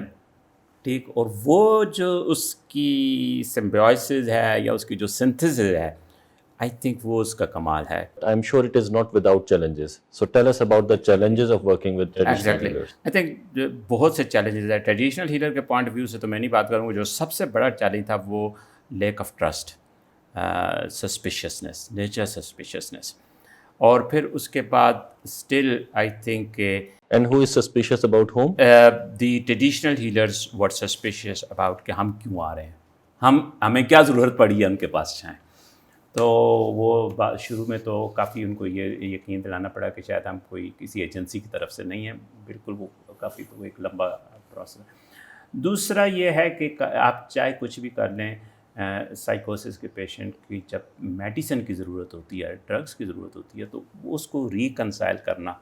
ٹھیک, اور وہ جو اس کی سمبیوسس ہے یا اس کی جو سنتھسس ہے, آئی تھنک وہ اس کا کمال ہے. I'm sure it is not without challenges. So tell us about the challenges of working with traditional healers. I think بہت سے چیلنجز ہے. ٹریڈیشنل ہیلر کے پوائنٹ آف ویو سے تو میں نہیں بات کروں گا. جو سب سے بڑا چیلنج تھا وہ lack of trust, suspiciousness, nature suspiciousness, اور پھر اس کے بعد still I think And who is suspicious about whom? The traditional healers were suspicious about کہ ہم کیوں آ رہے ہیں, ہمیں کیا ضرورت پڑی ہے ان کے پاس جائیں. تو وہ شروع میں تو کافی ان کو یہ یقین دلانا پڑا کہ شاید ہم کوئی کسی ایجنسی کی طرف سے نہیں ہیں. بالکل وہ کافی تو ایک لمبا پروسیس ہے. دوسرا یہ ہے کہ آپ چاہے کچھ بھی کر لیں, سائیکوسس کے پیشنٹ کی جب میڈیسن کی ضرورت ہوتی ہے, ڈرگس کی ضرورت ہوتی ہے, تو اس کو ریکنسائل کرنا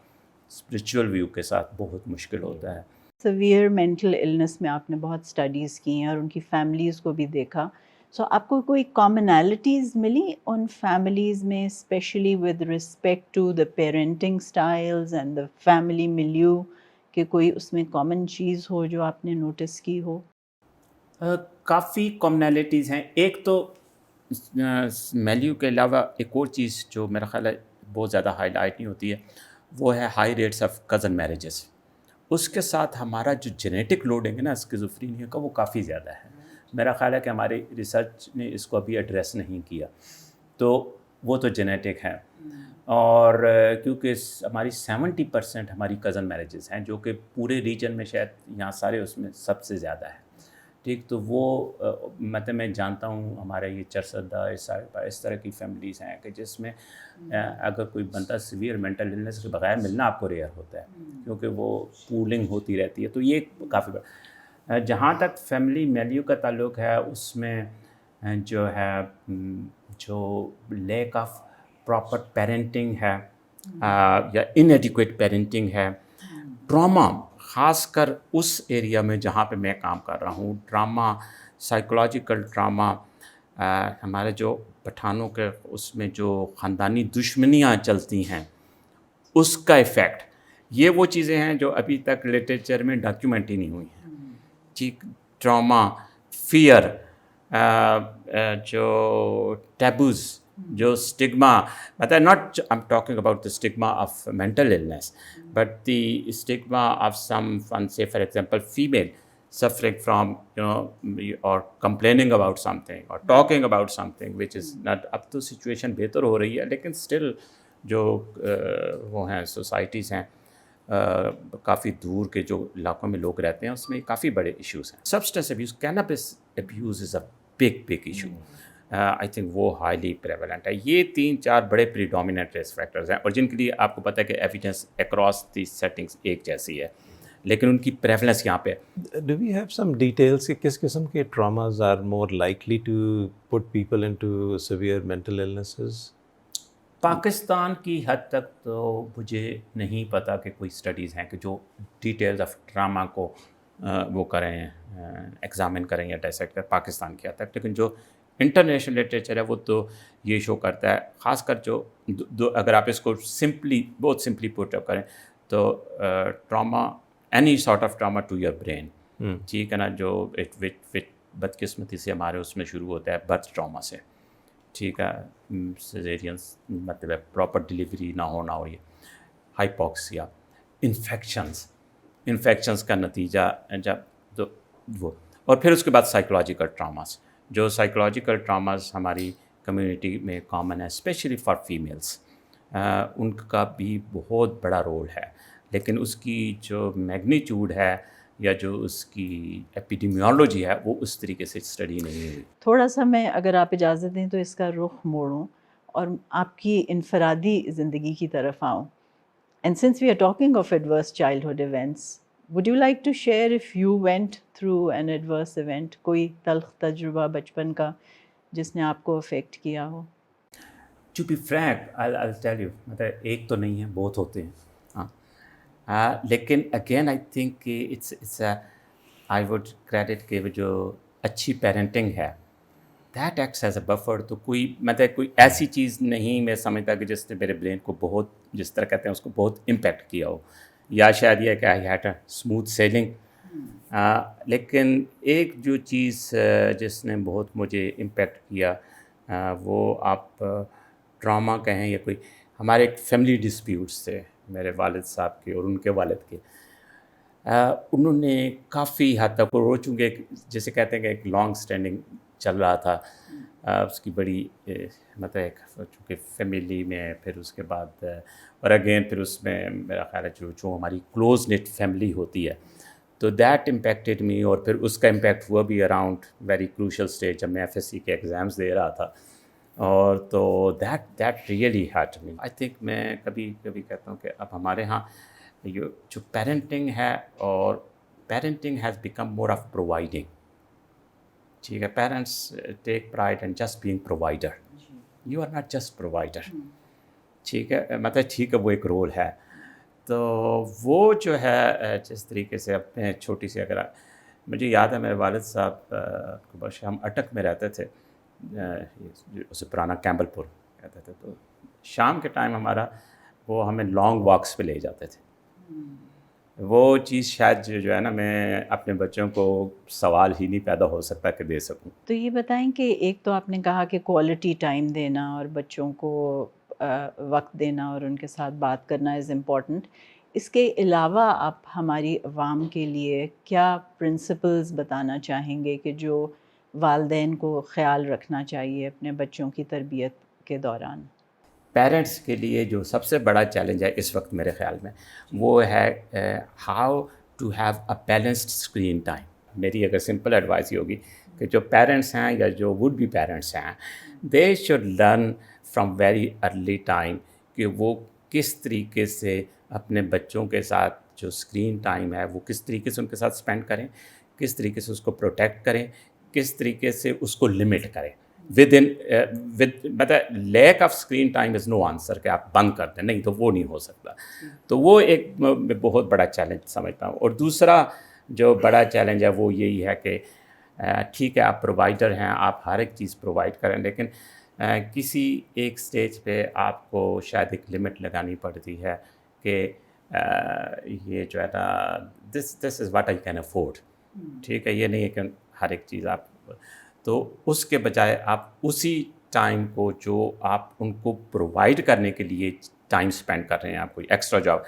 اسپریچول ویو کے ساتھ بہت مشکل ہوتا ہے. سویئر مینٹل النس میں آپ نے بہت اسٹڈیز کی ہیں اور ان کی فیملیز کو بھی دیکھا. سو آپ کو کوئی کامنالٹیز ملی ان فیملیز میں, especially with respect to the parenting styles and the family milieu, کہ کوئی اس میں کامن چیز ہو جو آپ نے نوٹس کی ہو؟ کافی کامنالٹیز ہیں. ایک تو میلیو کے علاوہ ایک اور چیز جو میرا خیال ہے بہت زیادہ ہائی لائٹ نہیں ہوتی ہے, وہ ہے high rates of cousin marriages. اس کے ساتھ ہمارا جو جینیٹک لوڈنگ ہے نا اسکیزوفرینیا کا, وہ کافی زیادہ ہے. میرا خیال ہے کہ ہماری ریسرچ نے اس کو ابھی ایڈریس نہیں کیا, تو وہ تو جینیٹک ہے. اور کیونکہ ہماری 70% ہماری کزن میریجز ہیں, جو کہ پورے ریجن میں شاید یہاں سارے اس میں سب سے زیادہ ہے, ٹھیک. تو وہ مطلب میں جانتا ہوں ہمارے یہ چرسدہ اس طرح کی فیملیز ہیں کہ جس میں اگر کوئی بندہ سیویئر مینٹل النس کے بغیر ملنا آپ کو ریئر ہوتا ہے, کیونکہ وہ پولنگ ہوتی رہتی ہے. تو یہ کافی بڑا. جہاں تک فیملی میلیو کا تعلق ہے, اس میں جو ہے جو لیک آف پراپر پیرنٹنگ ہے یا انایڈیکویٹ پیرنٹنگ ہے, ٹراما, خاص کر اس ایریا میں جہاں پہ میں کام کر رہا ہوں, ٹراما, سائیکولوجیکل ٹراما, ہمارے جو پٹھانوں کے اس میں جو خاندانی دشمنیاں چلتی ہیں اس کا ایفیکٹ, یہ وہ چیزیں ہیں جو ابھی تک لٹریچر میں ڈاکیومنٹ ہی نہیں ہوئی ہیں. ٹھیک, ٹراما, فیئر, جو ٹیبوز, جو اسٹگما, مطلب not I am talking about the stigma of mental illness, but the stigma of someone, say for example female suffering from or complaining about something or talking about something which is not. اب تو سچویشن بہتر ہو رہی ہے, لیکن اسٹل جو وہ ہیں سوسائٹیز ہیں, کافی دور کے جو علاقوں میں لوگ رہتے ہیں, اس میں کافی بڑے ایشوز ہیں. Substance abuse, cannabis abuse is a big issue. I think وہ ہائیلی پریویلنٹ ہے. یہ 3-4 بڑے پریڈومیننٹ ریسک فیکٹرز ہیں, اور جن کے لیے آپ کو پتہ ہے کہ ایویڈنس اکراس دی سیٹنگس ایک جیسی ہے, لیکن ان کی پریفلنس یہاں پہ. Do we have some details کہ کس قسم کے traumas are more likely to put people into severe mental illnesses? Pakistan کی حد تک تو مجھے نہیں پتا کہ کوئی اسٹڈیز ہیں کہ جو ڈیٹیلز آف ڈراما کو وہ کریں ایگزامن کریں یا ڈائسیکٹ کریں پاکستان کی حد تک، لیکن جو انٹرنیشنل لٹریچر ہے وہ تو یہ شو کرتا ہے، خاص کر جو اگر آپ اس کو بہت سمپلی پٹ اپ کریں تو trauma, any sort of trauma to your brain, ٹھیک ہے نا، جو بدقسمتی سے ہمارے اس میں شروع ہوتا ہے برتھ ٹراما سے، ٹھیک ہے، سیزیرینس مطلب پراپر ڈلیوری نہ ہونا، اور یہ ہائپوکسیا، انفیکشنز کا نتیجہ جب تو وہ، اور پھر اس کے بعد سائیکولوجیکل ٹراماز، جو سائیکولوجیکل ٹراماز ہماری کمیونٹی میں کامن ہے، اسپیشلی فار فیمیلس، ان کا بھی بہت بڑا رول ہے، لیکن اس کی جو میگنیچیوڈ ہے یا جو اس کی ایپیڈیمیولوجی ہے وہ اس طریقے سے اسٹڈی نہیں ہوئی۔ تھوڑا سا میں اگر آپ اجازت دیں تو اس کا رخ موڑوں اور آپ کی انفرادی زندگی کی طرف آؤں. And since we are talking of adverse childhood events, would you like to share if you went through an adverse event, کوئی تلخ تجربہ بچپن کا جس نے آپ کو افیکٹ کیا ہو؟ To be frank, I'll tell you، مطلب ایک تو نہیں ہے، بہت ہوتے ہیں، لیکن اگین آئی تھنک کہ اٹس آئی وڈ کریڈٹ کہ جو اچھی پیرنٹنگ ہے that acts as a buffer, تو کوئی ایسی چیز نہیں میں سمجھتا کہ جس نے میرے برین کو بہت، جس طرح کہتے ہیں اس کو بہت امپیکٹ کیا ہو، یا شاید یہ کہ I had a smooth sailing, لیکن ایک جو چیز جس نے بہت مجھے امپیکٹ کیا وہ آپ ڈراما کہیں یا کوئی، ہمارے ایک فیملی ڈسپیوٹس تھے میرے والد صاحب کے اور ان کے والد کے، انہوں نے کافی حد تک، وہ چونکہ جیسے کہتے ہیں کہ ایک لانگ اسٹینڈنگ چل رہا تھا، اس کی بڑی مطلب ایک چونکہ فیملی میں، پھر اس کے بعد اور اگین پھر اس میں میرا خیال ہے جو ہماری کلوز نٹ فیملی ہوتی ہے، تو دیٹ امپیکٹڈ می، اور پھر اس کا امپیکٹ ہوا بھی اراؤنڈ ویری کروشل اسٹیج جب میں FSC کے ایگزامس دے رہا تھا، اور تو that really hurt me. I think میں کبھی کہتا ہوں کہ اب ہمارے ہاں یہ جو پیرنٹنگ ہے، اور parenting has become more of providing, ٹھیک ہے، parents take pride in just being provider, you are not just provider, ٹھیک ہے، مطلب ٹھیک ہے وہ ایک رول ہے، تو وہ جو ہے جس طریقے سے اپنے چھوٹی سی، اگر مجھے یاد ہے میرے والد صاحب کو بس ہم اٹک میں رہتے تھے، اسے پرانا کیمبل پور کہتے تھے، تو شام کے ٹائم ہمارا وہ ہمیں لانگ واکس پہ لے جاتے تھے، وہ چیز شاید جو ہے نا میں اپنے بچوں کو سوال ہی نہیں پیدا ہو سکتا کہ دے سکوں. تو یہ بتائیں کہ ایک تو آپ نے کہا کہ کوالٹی ٹائم دینا اور بچوں کو وقت دینا اور ان کے ساتھ بات کرنا از امپورٹنٹ، اس کے علاوہ آپ ہماری عوام کے لیے کیا پرنسپلز بتانا چاہیں گے کہ جو والدین کو خیال رکھنا چاہیے اپنے بچوں کی تربیت کے دوران؟ پیرنٹس کے لیے جو سب سے بڑا چیلنج ہے اس وقت میرے خیال میں وہ ہے how to have a balanced screen time. میری اگر سمپل ایڈوائس یہ ہوگی کہ جو پیرنٹس ہیں یا جو وڈ بی پیرنٹس ہیں، they should learn from very early time کہ وہ کس طریقے سے اپنے بچوں کے ساتھ جو اسکرین ٹائم ہے وہ کس طریقے سے ان کے ساتھ اسپینڈ کریں، کس طریقے سے اس کو پروٹیکٹ کریں، کس طریقے سے اس کو لمٹ کریں مطلب lack of screen time is no answer کہ آپ بند کر دیں، نہیں تو وہ نہیں ہو سکتا. تو وہ ایک بہت بڑا چیلنج سمجھتا ہوں. اور دوسرا جو بڑا چیلنج ہے وہ یہی ہے کہ ٹھیک ہے آپ پرووائڈر ہیں، آپ ہر ایک چیز پرووائڈ کریں، لیکن کسی ایک سٹیج پہ آپ کو شاید ایک لمٹ لگانی پڑتی ہے کہ یہ جو ہے نا this is what I can afford, ٹھیک ہے، یہ نہیں ہے کہ ہر ایک چیز آپ، تو اس کے بجائے آپ اسی ٹائم کو جو آپ ان کو پرووائڈ کرنے کے لیے ٹائم اسپینڈ کر رہے ہیں، آپ کوئی ایکسٹرا جاب،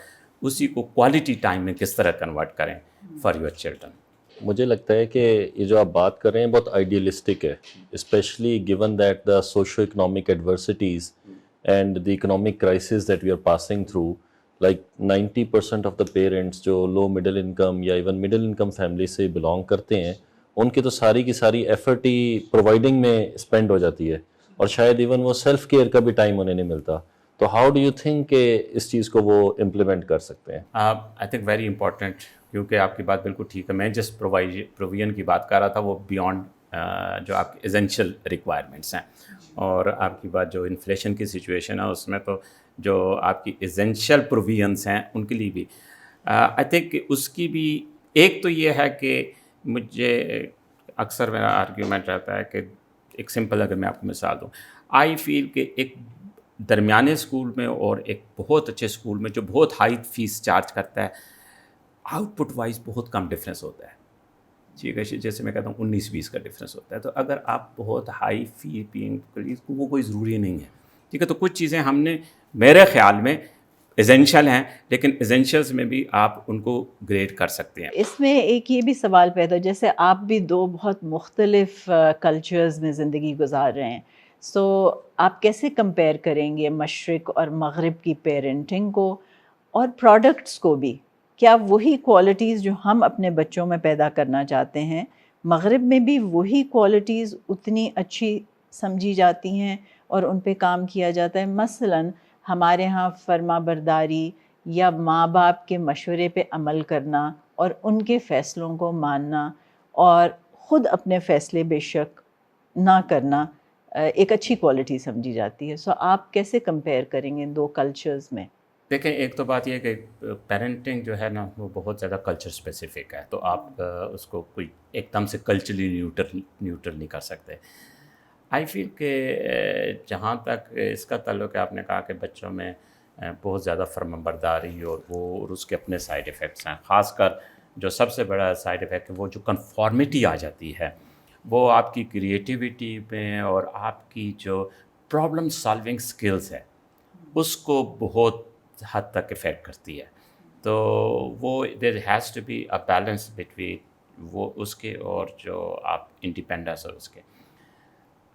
اسی کو کوالٹی ٹائم میں کس طرح کنورٹ کریں فار یور چلڈرن. مجھے لگتا ہے کہ یہ جو آپ بات کر رہے ہیں بہت آئیڈیلسٹک ہے، specially given that the socio economic adversities and the economic crisis that we are passing through, like 90% of the parents جو لو مڈل انکم یا ایون مڈل انکم فیملی سے بلانگ کرتے ہیں، ان کی تو ساری کی ساری ایفرٹ ہی پرووائڈنگ میں اسپینڈ ہو جاتی ہے، اور شاید ایون وہ سیلف کیئر کا بھی ٹائم انہیں نہیں ملتا. تو ہاؤ ڈو یو تھنک کہ اس چیز کو وہ امپلیمنٹ کر سکتے ہیں؟ آئی تھنک ویری امپورٹنٹ، کیونکہ آپ کی بات بالکل ٹھیک ہے. میں جس پروویژن کی بات کر رہا تھا وہ بیانڈ جو آپ کی ایسینشیل ریکوائرمنٹس ہیں. اور آپ کی بات جو انفلیشن کی سچویشن ہے اس میں تو جو آپ کی ایسینشیل پروویژنس ہیں ان کے لیے بھی آئی تھنک اس کی بھی ایک تو یہ ہے کہ مجھے اکثر میرا آرگیومنٹ رہتا ہے کہ ایک سمپل اگر میں آپ کو مثال دوں, آئی فیل کہ ایک درمیانے اسکول میں اور ایک بہت اچھے اسکول میں جو بہت ہائی فیس چارج کرتا ہے, آؤٹ پٹ وائز بہت کم ڈفرینس ہوتا ہے. ٹھیک ہے, جیسے میں کہتا ہوں 19-20 کا ڈفرینس ہوتا ہے. تو اگر آپ بہت ہائی فی پینگ وہ کوئی ضروری نہیں ہے. ٹھیک ہے, تو کچھ چیزیں ہم نے میرے خیال میں ایسینشیل ہیں, لیکن ایسینشیلس میں بھی آپ ان کو گریڈ کر سکتے ہیں. اس میں ایک یہ بھی سوال پیدا, جیسے آپ بھی دو بہت مختلف کلچرز میں زندگی گزار رہے ہیں, سو آپ کیسے کمپیئر کریں گے مشرق اور مغرب کی پیرنٹنگ کو اور پروڈکٹس کو بھی؟ کیا وہی کوالٹیز جو ہم اپنے بچوں میں پیدا کرنا چاہتے ہیں مغرب میں بھی وہی کوالٹیز اتنی اچھی سمجھی جاتی ہیں اور ان پہ کام کیا جاتا ہے؟ مثلاً ہمارے ہاں فرما برداری یا ماں باپ کے مشورے پہ عمل کرنا اور ان کے فیصلوں کو ماننا اور خود اپنے فیصلے بے شک نہ کرنا ایک اچھی کوالٹی سمجھی جاتی ہے. سو آپ کیسے کمپیئر کریں گے ان دو کلچرز میں؟ دیکھیں, ایک تو بات یہ ہے کہ پیرنٹنگ جو ہے نا وہ بہت زیادہ کلچر اسپیسیفک ہے, تو آپ اس کو کوئی ایک دم سے کلچرلی نیوٹرل نہیں کر سکتے. آئی فیل کہ جہاں تک اس کا تعلق ہے, آپ نے کہا کہ بچوں میں بہت زیادہ فرمانبرداری اور اس کے اپنے سائیڈ ایفیکٹس ہیں. خاص کر جو سب سے بڑا سائیڈ ایفیکٹ ہے وہ جو کنفارمیٹی آ جاتی ہے, وہ آپ کی کریٹیوٹی میں اور آپ کی جو پرابلم سالونگ سکلز ہے اس کو بہت حد تک افیکٹ کرتی ہے. تو وہ there has to be a balance between وہ اس کے اور جو آپ انڈیپینڈنس اور اس کے.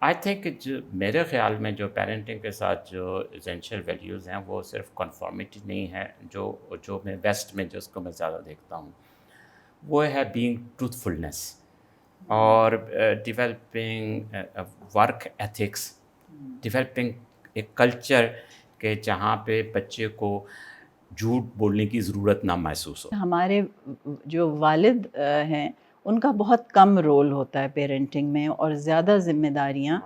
آئی تھنک جو میرے خیال میں جو پیرنٹنگ کے ساتھ جو ایسینشیل ویلیوز ہیں وہ صرف کنفارمیٹی نہیں ہے. جو میں ویسٹ میں جس کو میں زیادہ دیکھتا ہوں وہ ہے بینگ ٹروتھفلنس اور ڈیولپنگ ورک ایتھکس, ڈیولپنگ ایک کلچر کہ جہاں پہ بچے کو جھوٹ بولنے کی ضرورت نہ محسوس ہو. ہمارے جو والد ہیں ان کا بہت کم رول ہوتا ہے پیرنٹنگ میں, اور زیادہ ذمہ داریاں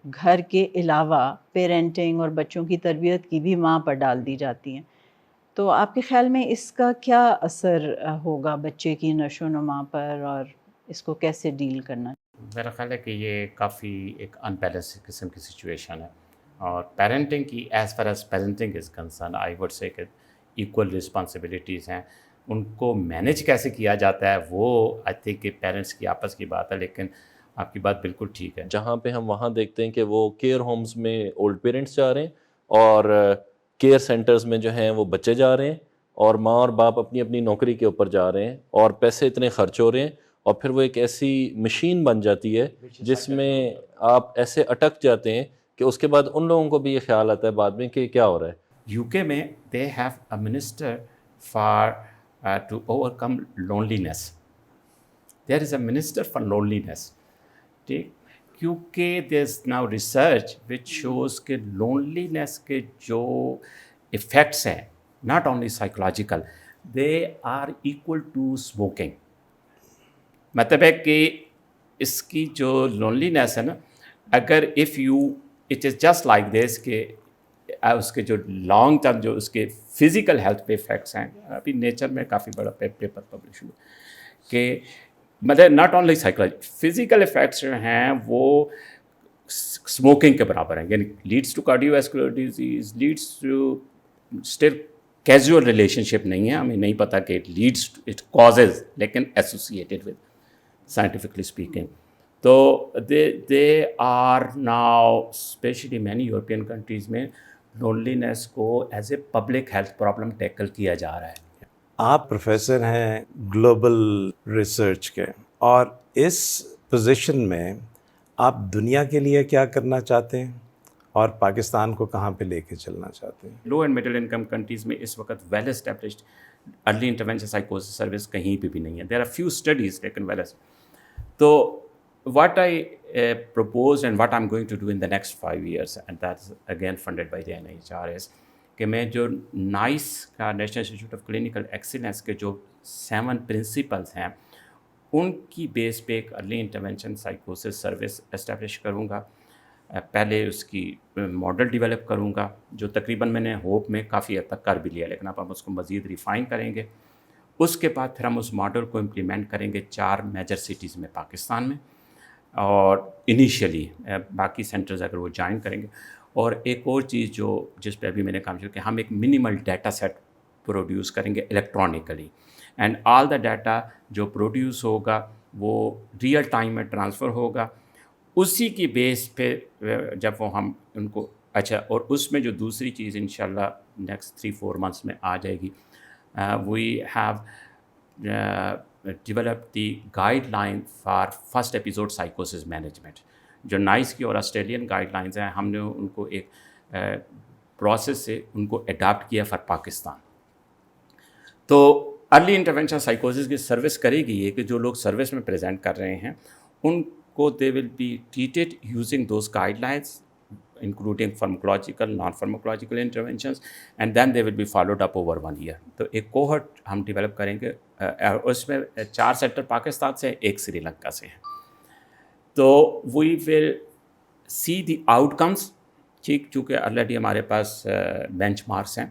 گھر کے علاوہ پیرنٹنگ اور بچوں کی تربیت کی بھی ماں پر ڈال دی جاتی ہیں. تو آپ کے خیال میں اس کا کیا اثر ہوگا بچے کی نشو و نما پر, اور اس کو کیسے ڈیل کرنا؟ میرا خیال ہے کہ یہ کافی ایک ان بیلنس قسم کی سچویشن ہے, اور پیرنٹنگ کی as far as parenting is concern I would say کہ ایکول رسپانسبلٹیز ہیں. ان کو مینیج کیسے کیا جاتا ہے وہ آئی تھنک کہ پیرنٹس کی آپس کی بات ہے, لیکن آپ کی بات بالکل ٹھیک ہے. جہاں پہ ہم وہاں دیکھتے ہیں کہ وہ کیئر ہومز میں اولڈ پیرنٹس جا رہے ہیں اور کیئر سینٹرز میں جو ہیں وہ بچے جا رہے ہیں, اور ماں اور باپ اپنی اپنی نوکری کے اوپر جا رہے ہیں, اور پیسے اتنے خرچ ہو رہے ہیں, اور پھر وہ ایک ایسی مشین بن جاتی ہے جس میں آپ ایسے اٹک جاتے ہیں کہ اس کے بعد ان لوگوں کو بھی یہ خیال آتا ہے بعد میں کہ کیا ہو رہا ہے. یو کے میں they have a minister for to overcome loneliness. There is a minister for loneliness. ٹھیک, کیونکہ there is now research which shows کہ لونلینس کے جو افیکٹس ہیں not only psychological, they are equal to smoking. مطلب ہے کہ اس کی جو لونلینس ہے نا, اگر if you it is just like this کہ اس کے جو لانگ ٹرم جو اس کے فزیکل ہیلتھ پہ افیکٹس ہیں, ابھی نیچر میں کافی بڑا پیپر پبلش ہوا کہ مطلب not only psychology, physical effects جو ہیں وہ اسموکنگ کے برابر ہیں, یعنی leads to cardio vascular disease, leads to still causal relationship نہیں ہے, ہمیں نہیں پتہ کہ اٹ لیڈس اٹ کازز, لیکن ایسوسیٹیڈ ود scientifically speaking. تو they are now especially many European countries میں لونلینس کو as a public health problem tackle کیا جا رہا ہے. آپ پروفیسر ہیں گلوبل ریسرچ کے, اور اس پوزیشن میں آپ دنیا کے لیے کیا کرنا چاہتے ہیں اور پاکستان کو کہاں پہ لے کے چلنا چاہتے ہیں؟ Low and middle income countries میں اس وقت ویل اسٹیبلشڈ ارلی انٹرونشن سائیکوسس سروس کہیں پہ بھی نہیں ہے. دیر آر فیو اسٹڈیز لیکن ویل. تو what I propose and what I'm going to do in the next 5 years, and that's again funded by the NIHR, is کہ میں جو NICE کا national institute of clinical excellence کے جو 7 پرنسپلس ہیں ان کی بیس پہ ایک ارلی انٹرونشن سائیکوسس سروس اسٹیبلش کروں گا. پہلے اس کی ماڈل ڈیولپ کروں گا جو تقریباً میں نے ہوپ میں کافی حد تک کر بھی لیا، لیکن اب ہم اس کو مزید ریفائن کریں گے. اس کے بعد پھر ہم اس ماڈل کو امپلیمنٹ کریں گے 4 میجر سٹیز میں پاکستان میں، اور انیشیلی باقی سینٹرز اگر وہ جوائن کریں گے. اور ایک اور چیز جس پہ ابھی میں نے کام کیا کہ ہم ایک منیمل ڈیٹا سیٹ پروڈیوس کریں گے electronically, and all the data جو پروڈیوس ہوگا وہ ریئل ٹائم میں ٹرانسفر ہوگا. اسی کی بیس پہ جب وہ ہم ان کو اچھا، اور اس میں جو دوسری چیز انشاءاللہ نیکسٹ 3-4 منتھس میں آ جائے گی، we have develop the guideline for first episode سائیکوسس مینجمنٹ، جو نائس کی اور آسٹریلین گائیڈ لائنز ہیں. ہم نے ان کو ایک پروسیس سے ان کو اڈاپٹ کیا فار پاکستان. تو ارلی انٹرونشن سائیکوسس کی سروس کرے گی یہ کہ جو لوگ سروس میں پریزنٹ کر رہے ہیں ان کو they will be treated using those guidelines including pharmacological non pharmacological interventions, and then they will be followed up over 1 year. تو ایک کوہرٹ ہم ڈیولپ کریں گے، اس میں 4 سینٹر پاکستان سے، 1 سری لنکا سے ہے. تو وی ول سی دی آؤٹ کمس، ٹھیک، چونکہ آلریڈی ہمارے پاس بینچ مارکس ہیں.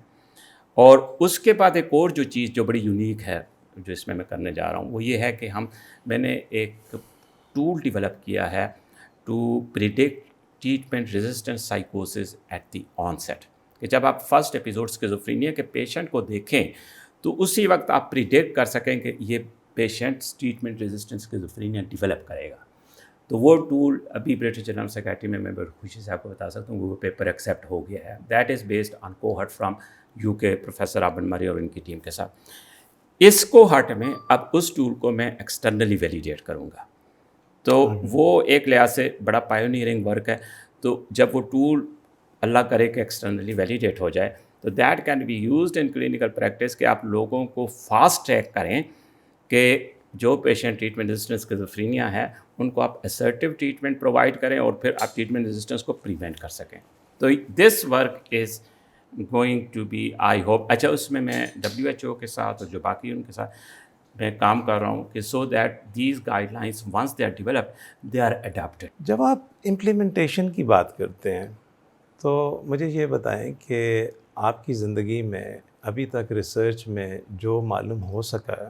اور اس کے بعد ایک اور جو چیز جو بڑی یونیک ہے جو اس میں کرنے جا رہا ہوں وہ یہ ہے کہ میں نے ایک ٹول ڈیولپ کیا ہے ٹو پریڈکٹ ٹریٹمنٹ ریزسٹنٹ سائیکوسس ایٹ دی آن سیٹ، کہ جب آپ فرسٹ ایپیزوڈ اسکیزوفرینیا کے پیشنٹ کو دیکھیں تو اسی وقت آپ پریڈکٹ کر سکیں کہ یہ patient treatment resistant schizophrenia develop کرے گا. تو وہ ٹول ابھی برٹش جنرل سیکریٹری میں بڑی خوشی سے آپ کو بتا سکتا ہوں وہ پیپر ایکسیپٹ ہو گیا ہے. That is based on cohort from UK professor Robin Murray اور ان کی ٹیم کے ساتھ. اس کوہرٹ میں اب اس ٹول کو میں ایکسٹرنلی ویلیڈیٹ کروں گا. تو وہ ایک لحاظ سے بڑا پائونیئرنگ ورک ہے. تو جب وہ ٹول اللہ کرے کہ ایکسٹرنلی ویلیڈیٹ ہو جائے تو that can be used in clinical practice کہ آپ لوگوں کو فاسٹ ٹریک کریں کہ جو پیشنٹ ٹریٹمنٹ ریزسٹنٹ اسکیزوفرینیا ہے ان کو آپ اسرٹیو ٹریٹمنٹ پرووائڈ کریں اور پھر آپ ٹریٹمنٹ ریزسٹنس کو پریونٹ کر سکیں. تو this work is going to be I hope. اچھا، اس میں WHO کے ساتھ اور جو باقی ان کے ساتھ میں کام کر رہا ہوں کہ سو دیٹ دیز گائیڈ لائنس once they are developed they are adapted. جب آپ امپلیمنٹیشن کی بات کرتے ہیں تو مجھے یہ بتائیں کہ آپ کی زندگی میں ابھی تک ریسرچ میں جو معلوم ہو سکا ہے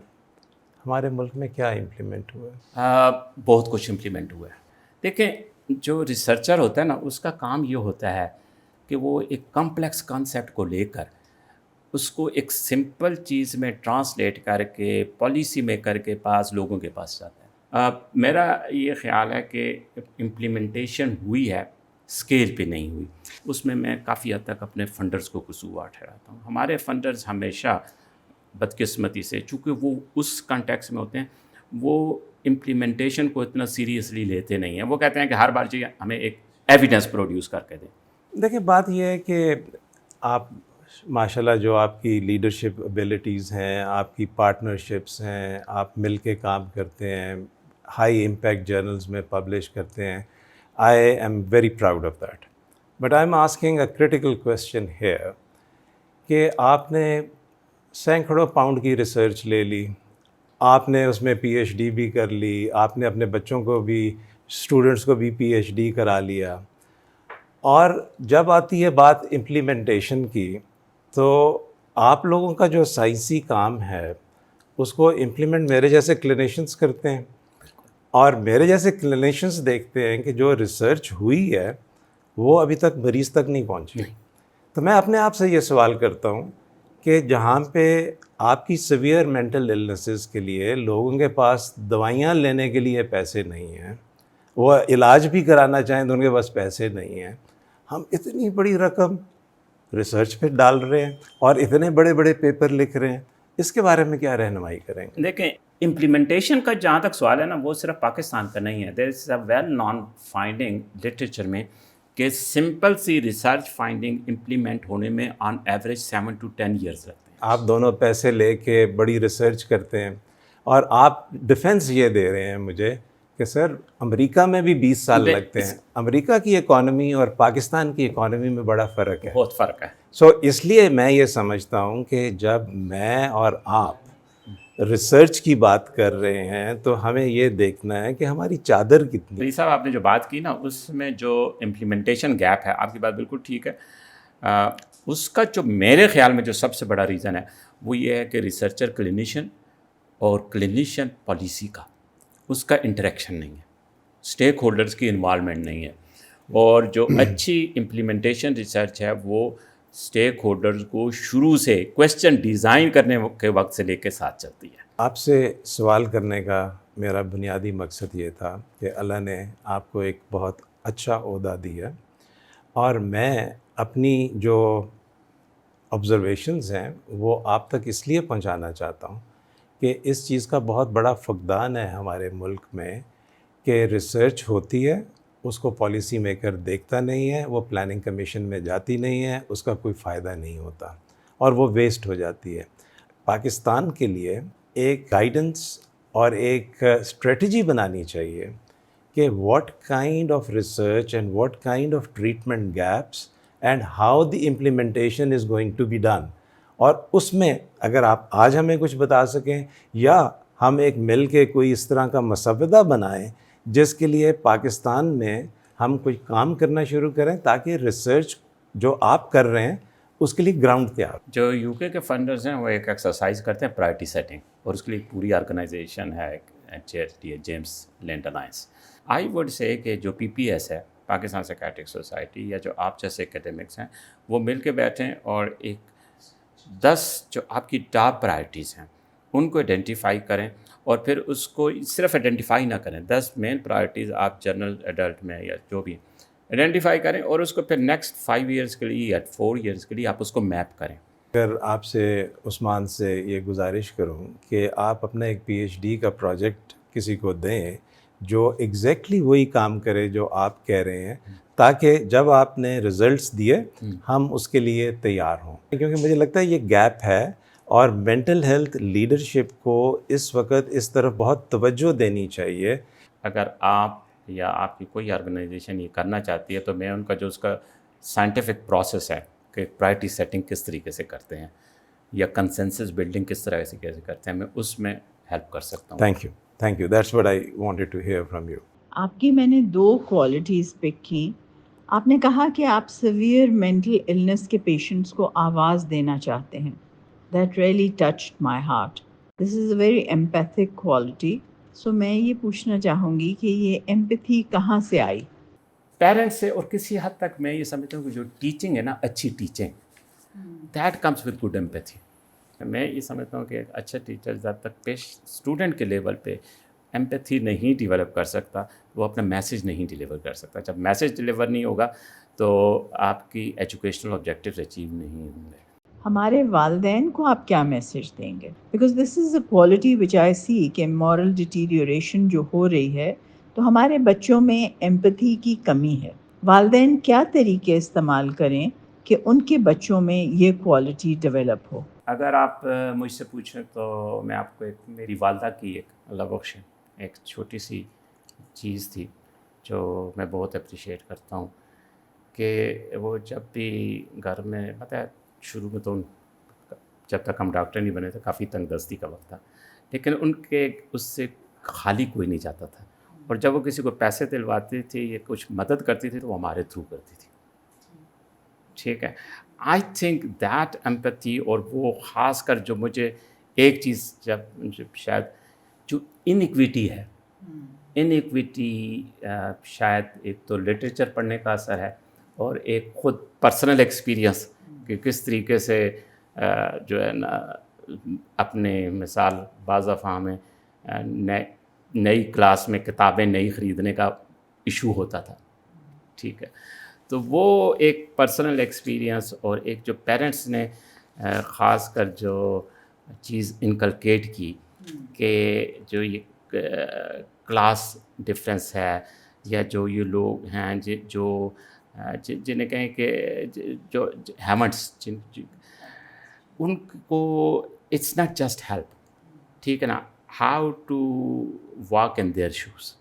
ہمارے ملک میں کیا امپلیمنٹ ہوا ہے؟ بہت کچھ امپلیمنٹ ہوا ہے. دیکھیں، جو ریسرچر ہوتا ہے نا اس کا کام یہ ہوتا ہے کہ وہ ایک کمپلیکس کانسیپٹ کو لے کر اس کو ایک سمپل چیز میں ٹرانسلیٹ کر کے پالیسی میکر کے پاس لوگوں کے پاس جاتا ہے. میرا یہ خیال ہے کہ امپلیمنٹیشن ہوئی ہے، اسکیل پہ نہیں ہوئی. اس میں کافی حد تک اپنے فنڈرز کو قصور ٹھہراتا ہوں. ہمارے فنڈرز ہمیشہ بدقسمتی سے چونکہ وہ اس کانٹیکس میں ہوتے ہیں وہ امپلیمنٹیشن کو اتنا سیریسلی لیتے نہیں ہیں. وہ کہتے ہیں کہ ہر بار چاہیے ہمیں ایک ایویڈنس پروڈیوس کر کے دیں. دیکھیں، بات یہ ہے کہ آپ ماشاءاللہ جو آپ کی لیڈرشپ ایبیلٹیز ہیں، آپ کی پارٹنرشپس ہیں، آپ مل کے کام کرتے ہیں، ہائی امپیکٹ جرنلز میں پبلش کرتے ہیں. I am very proud of that. But I am asking a critical question here کہ آپ نے سینکڑوں پاؤنڈ کی ریسرچ لے لی، آپ نے اس میں PhD بھی کر لی، آپ نے اپنے بچوں کو بھی، اسٹوڈنٹس کو بھی PhD کرا لیا، اور جب آتی ہے بات امپلیمنٹیشن کی تو آپ لوگوں کا جو سائنسی کام ہے اس کو امپلیمنٹ میرے جیسے کلینیشنز کرتے ہیں، اور میرے جیسے کلینیشنز دیکھتے ہیں کہ جو ریسرچ ہوئی ہے وہ ابھی تک مریض تک نہیں پہنچی. تو میں اپنے آپ سے یہ سوال کرتا ہوں کہ جہاں پہ آپ کی سیویئر مینٹل النیسز کے لیے لوگوں کے پاس دوائیاں لینے کے لیے پیسے نہیں ہیں، وہ علاج بھی کرانا چاہیں تو ان کے پاس پیسے نہیں ہیں، ہم اتنی بڑی رقم ریسرچ پہ ڈال رہے ہیں اور اتنے بڑے بڑے پیپر لکھ رہے ہیں، اس کے بارے میں کیا رہنمائی کریں گے؟ دیکھیں، امپلیمنٹیشن کا جہاں تک سوال ہے نا وہ صرف پاکستان کا نہیں ہے. There is a well known finding literature میں کہ سمپل سی ریسرچ فائنڈنگ امپلیمنٹ ہونے میں آن ایوریج 7 to 10 ایئرس لگتے ہیں. آپ دونوں پیسے لے کے بڑی ریسرچ کرتے ہیں اور آپ ڈیفنس یہ دے رہے ہیں مجھے کہ سر امریکہ میں بھی 20 سال لگتے ہیں. امریکہ کی اکانومی اور پاکستان کی اکانومی میں بڑا فرق ہے، بہت فرق ہے. سو اس لیے میں یہ سمجھتا ہوں کہ جب میں اور آپ ریسرچ کی بات کر رہے ہیں تو ہمیں یہ دیکھنا ہے کہ ہماری چادر کتنی. علی صاحب آپ نے جو بات کی نا اس میں جو امپلیمنٹیشن گیپ ہے، آپ کی بات بالکل ٹھیک ہے. اس کا جو میرے خیال میں جو سب سے بڑا ریزن ہے وہ یہ ہے کہ ریسرچر کلینیشین اور کلینیشین پالیسی کا اس کا انٹریکشن نہیں ہے، اسٹیک ہولڈرز کی انوالومنٹ نہیں ہے. اور جو اچھی امپلیمنٹیشن ریسرچ ہے وہ اسٹیک ہولڈرز کو شروع سے کویسچن ڈیزائن کرنے کے وقت سے لے کے ساتھ چلتی ہے. آپ سے سوال کرنے کا میرا بنیادی مقصد یہ تھا کہ اللہ نے آپ کو ایک بہت اچھا عہدہ دیا اور میں اپنی جو آبزرویشنز ہیں وہ آپ تک اس لیے پہنچانا چاہتا ہوں کہ اس چیز کا بہت بڑا فقدان ہے ہمارے ملک میں کہ ریسرچ ہوتی ہے، اس کو پالیسی میکر دیکھتا نہیں ہے، وہ پلاننگ کمیشن میں جاتی نہیں ہے، اس کا کوئی فائدہ نہیں ہوتا اور وہ ویسٹ ہو جاتی ہے. پاکستان کے لیے ایک گائیڈنس اور ایک اسٹریٹجی بنانی چاہیے کہ what kind of research and what kind of treatment gaps and how the implementation is going to be done. اور اس میں اگر آپ آج ہمیں کچھ بتا سکیں یا ہم ایک مل کے کوئی اس طرح کا مسودہ بنائیں جس کے لیے پاکستان میں ہم کوئی کام کرنا شروع کریں تاکہ ریسرچ جو آپ کر رہے ہیں اس کے لیے گراؤنڈ تیار. جو یو کے فنڈرز ہیں وہ ایک ایکسرسائز کرتے ہیں پرائرٹی سیٹنگ، اور اس کے لیے پوری آرگنائزیشن ہے، چیئرٹی ہے James Lind Alliance. I would say کہ جو پی پی ایس ہے پاکستان سائیکیٹرک سوسائٹی یا جو آپ جیسے اکیڈمکس ہیں وہ مل کے بیٹھیں اور ایک 10 جو آپ کی ٹاپ پرائرٹیز ہیں ان کو آئیڈینٹیفائی کریں، اور پھر اس کو صرف آئیڈینٹیفائی نہ کریں، 10 مین پرائرٹیز آپ جنرل ایڈلٹ میں یا جو بھی آئیڈینٹیفائی کریں اور اس کو پھر نیکسٹ 5 ایئرس کے لیے یا 4 ایئرس کے لیے آپ اس کو میپ کریں. اگر آپ سے عثمان سے یہ گزارش کروں کہ آپ اپنا ایک پی ایچ ڈی کا پروجیکٹ کسی کو دیں جو ایگزیکٹلی وہی کام کرے جو آپ کہہ رہے ہیں تاکہ جب آپ نے رزلٹس دیے ہم اس کے لیے تیار ہوں، کیونکہ مجھے لگتا ہے یہ گیپ ہے اور مینٹل ہیلتھ لیڈرشپ کو اس وقت اس طرف بہت توجہ دینی چاہیے. اگر آپ یا آپ کی کوئی آرگنائزیشن یہ کرنا چاہتی ہے تو میں ان کا جو اس کا سائنٹیفک پروسیس ہے کہ پرائرٹی سیٹنگ کس طریقے سے کرتے ہیں یا کنسنسس بلڈنگ کس طرح سے کیسے کرتے ہیں، میں اس میں ہیلپ کر سکتا ہوں. Thank you that's what I wanted to hear from you. آپ کی میں نے 2 کوالٹیز پک کی. آپ نے کہا کہ آپ سیویئر مینٹل النس کے پیشنٹس کو آواز دینا چاہتے ہیں. That really touched my heart. This is a very empathic quality. So میں یہ پوچھنا چاہوں گی کہ یہ ایمپیتھی کہاں سے آئی؟ پیرنٹس سے، اور کسی حد تک میں یہ سمجھتا ہوں کہ جو ٹیچنگ ہے نا، اچھی teaching that comes with good empathy. میں یہ سمجھتا ہوں کہ ایک اچھا ٹیچر جب تک اسٹوڈنٹ کے لیول پہ ایمپیتھی نہیں ڈیولپ کر سکتا وہ اپنا میسیج نہیں ڈیلیور کر سکتا. جب میسیج ڈیلیور نہیں ہوگا تو آپ کی ایجوکیشنل آبجیکٹیوز اچیو نہیں ہوں گے. ہمارے والدین کو آپ کیا میسیج دیں گے؟ Because this is a quality which آئی سی کہ مورل ڈیٹیریوریشن جو ہو رہی ہے تو ہمارے بچوں میں ایمپتھی کی کمی ہے. والدین کیا طریقے استعمال کریں کہ ان کے بچوں میں یہ کوالٹی ڈیولپ ہو؟ اگر آپ مجھ سے پوچھیں تو میں آپ کو ایک میری والدہ کی ایک اللہ بخش ایک چھوٹی سی چیز تھی جو میں بہت اپریشیٹ کرتا ہوں کہ وہ جب بھی گھر میں پتہ شروع میں تو جب تک ہم ڈاکٹر نہیں بنے تھے کافی تنگ دستی کا وقت تھا، لیکن ان کے اس سے خالی کوئی نہیں جاتا تھا، اور جب وہ کسی کو پیسے دلواتی تھی یا کچھ مدد کرتی تھی تو وہ ہمارے تھرو کرتی تھی. ٹھیک ہے. آئی تھنک دیٹ ایمپتھی، اور وہ خاص کر جو مجھے ایک چیز جب شاید جو انیکویٹی ہے، انیکویٹی شاید ایک تو لٹریچر پڑھنے کا اثر ہے اور ایک خود پرسنل ایکسپیرینس کہ کس طریقے سے جو ہے نا اپنے مثال بعض دفعہ ہمیں نئی کلاس میں کتابیں نئی خریدنے کا ایشو ہوتا تھا. ٹھیک ہے. تو وہ ایک پرسنل ایکسپیرینس اور ایک جو پیرنٹس نے خاص کر جو چیز انکلکیٹ کی کہ جو یہ کلاس ڈفرینس ہے یا جو یہ لوگ ہیں جو جنہیں کہیں کہ جو ہیمنٹس ان کو اٹس ناٹ جسٹ ہیلپ. ٹھیک ہے نا، how to walk in their shoes.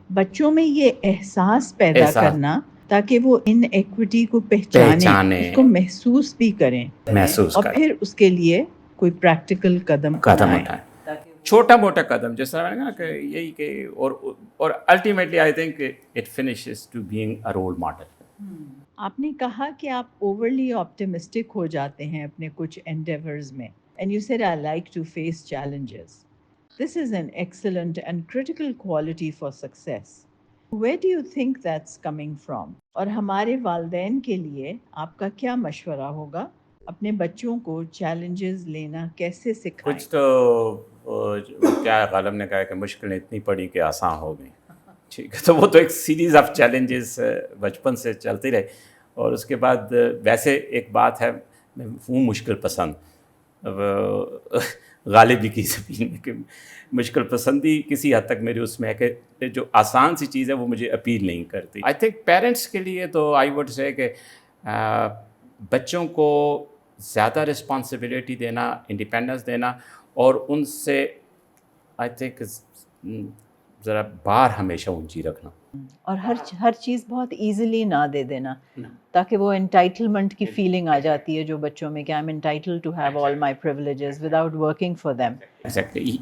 بچوں میں یہ احساس پیدا کرنا تاکہ وہ ان ایکوٹی کو پہچانیں، اس کو محسوس بھی کریں محسوس اور پھر اس کے لیے کوئی پریکٹیکل قدم اٹھائیں, چھوٹا موٹا قدم, جس طرح میں نے کہا کہ یہی کہ اور ultimately I think it finishes to being a role model. آپ نے کہا کہ آپ اوورلی آپٹیمسٹک ہو جاتے ہیں اپنے کچھ انڈیورز میں, and you said I like to face challenges. This is an excellent and critical quality for success. Where do you think that's coming from? اور ہمارے والدین کے لیے آپ کا کیا مشورہ ہوگا اپنے بچوں کو چیلنجز لینا کیسے سکھائیں؟ کچھ تو کیا غالب نے کہا کہ مشکلیں اتنی پڑی کہ آسان ہو گئیں. ٹھیک ہے, تو وہ تو ایک سیریز آف چیلنجز بچپن سے چلتی رہے. اور اس کے بعد ویسے ایک بات ہے, میں ہوں مشکل پسند, غالب کی زمین میں کہ مشکل پسندی کسی حد تک میری اس میں ہے کہ جو آسان سی چیز ہے وہ مجھے اپیل نہیں کرتی. آئی تھنک پیرنٹس کے لیے تو آئی وڈ سے کہ بچوں کو زیادہ رسپانسبلٹی دینا, انڈیپینڈنس دینا, اور ان سے آئی تھنک ذرا بار ہمیشہ اونچی رکھنا, اور ہر چیز بہت ایزیلی نہ دے دینا, تاکہ وہ انٹائٹلمنٹ کی فیلنگ آ جاتی ہے جو بچوں میں کہ I am entitled to have all my privileges without working for them. Exactly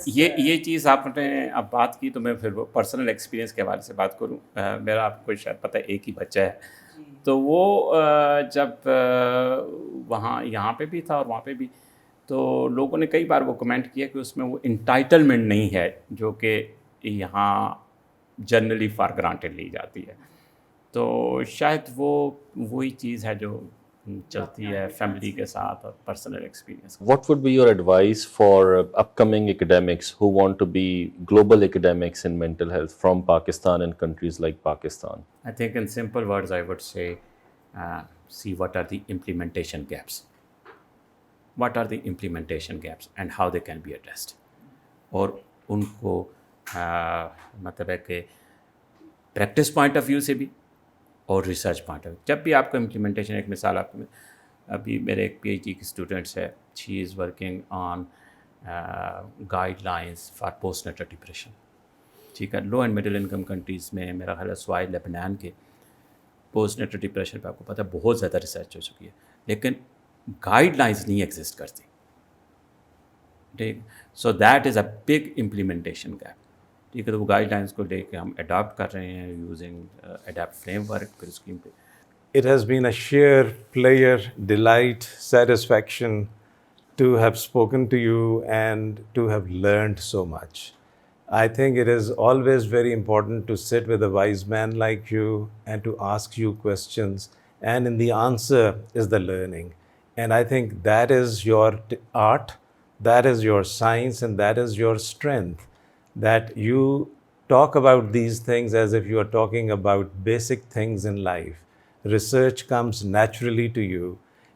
یہ چیز آپ نے اب بات کی تو میں پھر پرسنل ایکسپیرینس کے حوالے سے بات کروں. میرا آپ کو شاید پتہ ہے ایک ہی بچہ ہے, تو وہ جب وہاں یہاں پہ بھی تھا اور وہاں پہ بھی, تو لوگوں نے کئی بار وہ کمنٹ کیا کہ اس میں وہ انٹائٹلمنٹ نہیں ہے جو کہ یہاں جنرلی فار گرانٹیڈ لی جاتی ہے. تو شاید وہی چیز ہے جو چلتی ہے فیملی کے ساتھ اور personal experience. What would be your advice for upcoming academics who want to be global academics in mental health from Pakistan and countries like Pakistan? I think in simple words I would say, see what are the implementation gaps. What are the implementation gaps and how they can be addressed. اور ان کو مطلب ہے کہ پریکٹس پوائنٹ آف ویو سے بھی اور ریسرچ پوائنٹ آف ویو. جب بھی آپ کو امپلیمنٹیشن, ایک مثال آپ کو, ابھی میرے ایک پی ایچ ڈی کی اسٹوڈنٹس ہے, she is working on guidelines for postnatal depression. ٹھیک ہے, low and middle income countries میں میرا خیال ہے سوائے لبنان کے پوسٹ نیٹل ڈپریشن پہ آپ کو پتہ ہے بہت زیادہ ریسرچ ہو چکی ہے, لیکن گائیڈ لائنس نہیں ایگزسٹ کرتی. ٹھیک, so that is a big implementation gap. ٹھیک ہے, تو وہ گائیڈ لائنس کو لے کے ہم اڈاپٹ کر رہے ہیں یوزنگ اڈاپٹ فریم ورک. پھر اس کی It has been a sheer pleasure, delight, satisfaction to have spoken to you and to have learned so much. I think it is always very important to sit with a wise man like you and to ask you questions, and in the answer is the learning. And I think that is your art, that is your science, and that is your strength, that you talk about these things as if you are talking about basic things in life. Research comes naturally to you,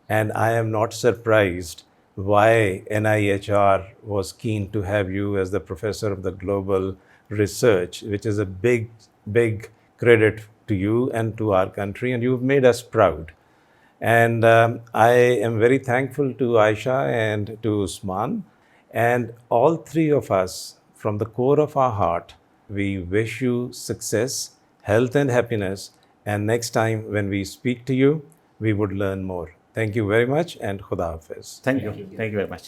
and I am not surprised why NIHR was keen to have you as the professor of the global research, which is a big credit to you and to our country, and you've made us proud. And I am very thankful to Aisha and to Usman, and all three of us, from the core of our heart, we wish you success, health and happiness. And next time when we speak to you, we would learn more. Thank you very much, and Khuda Hafiz. Thank you very much.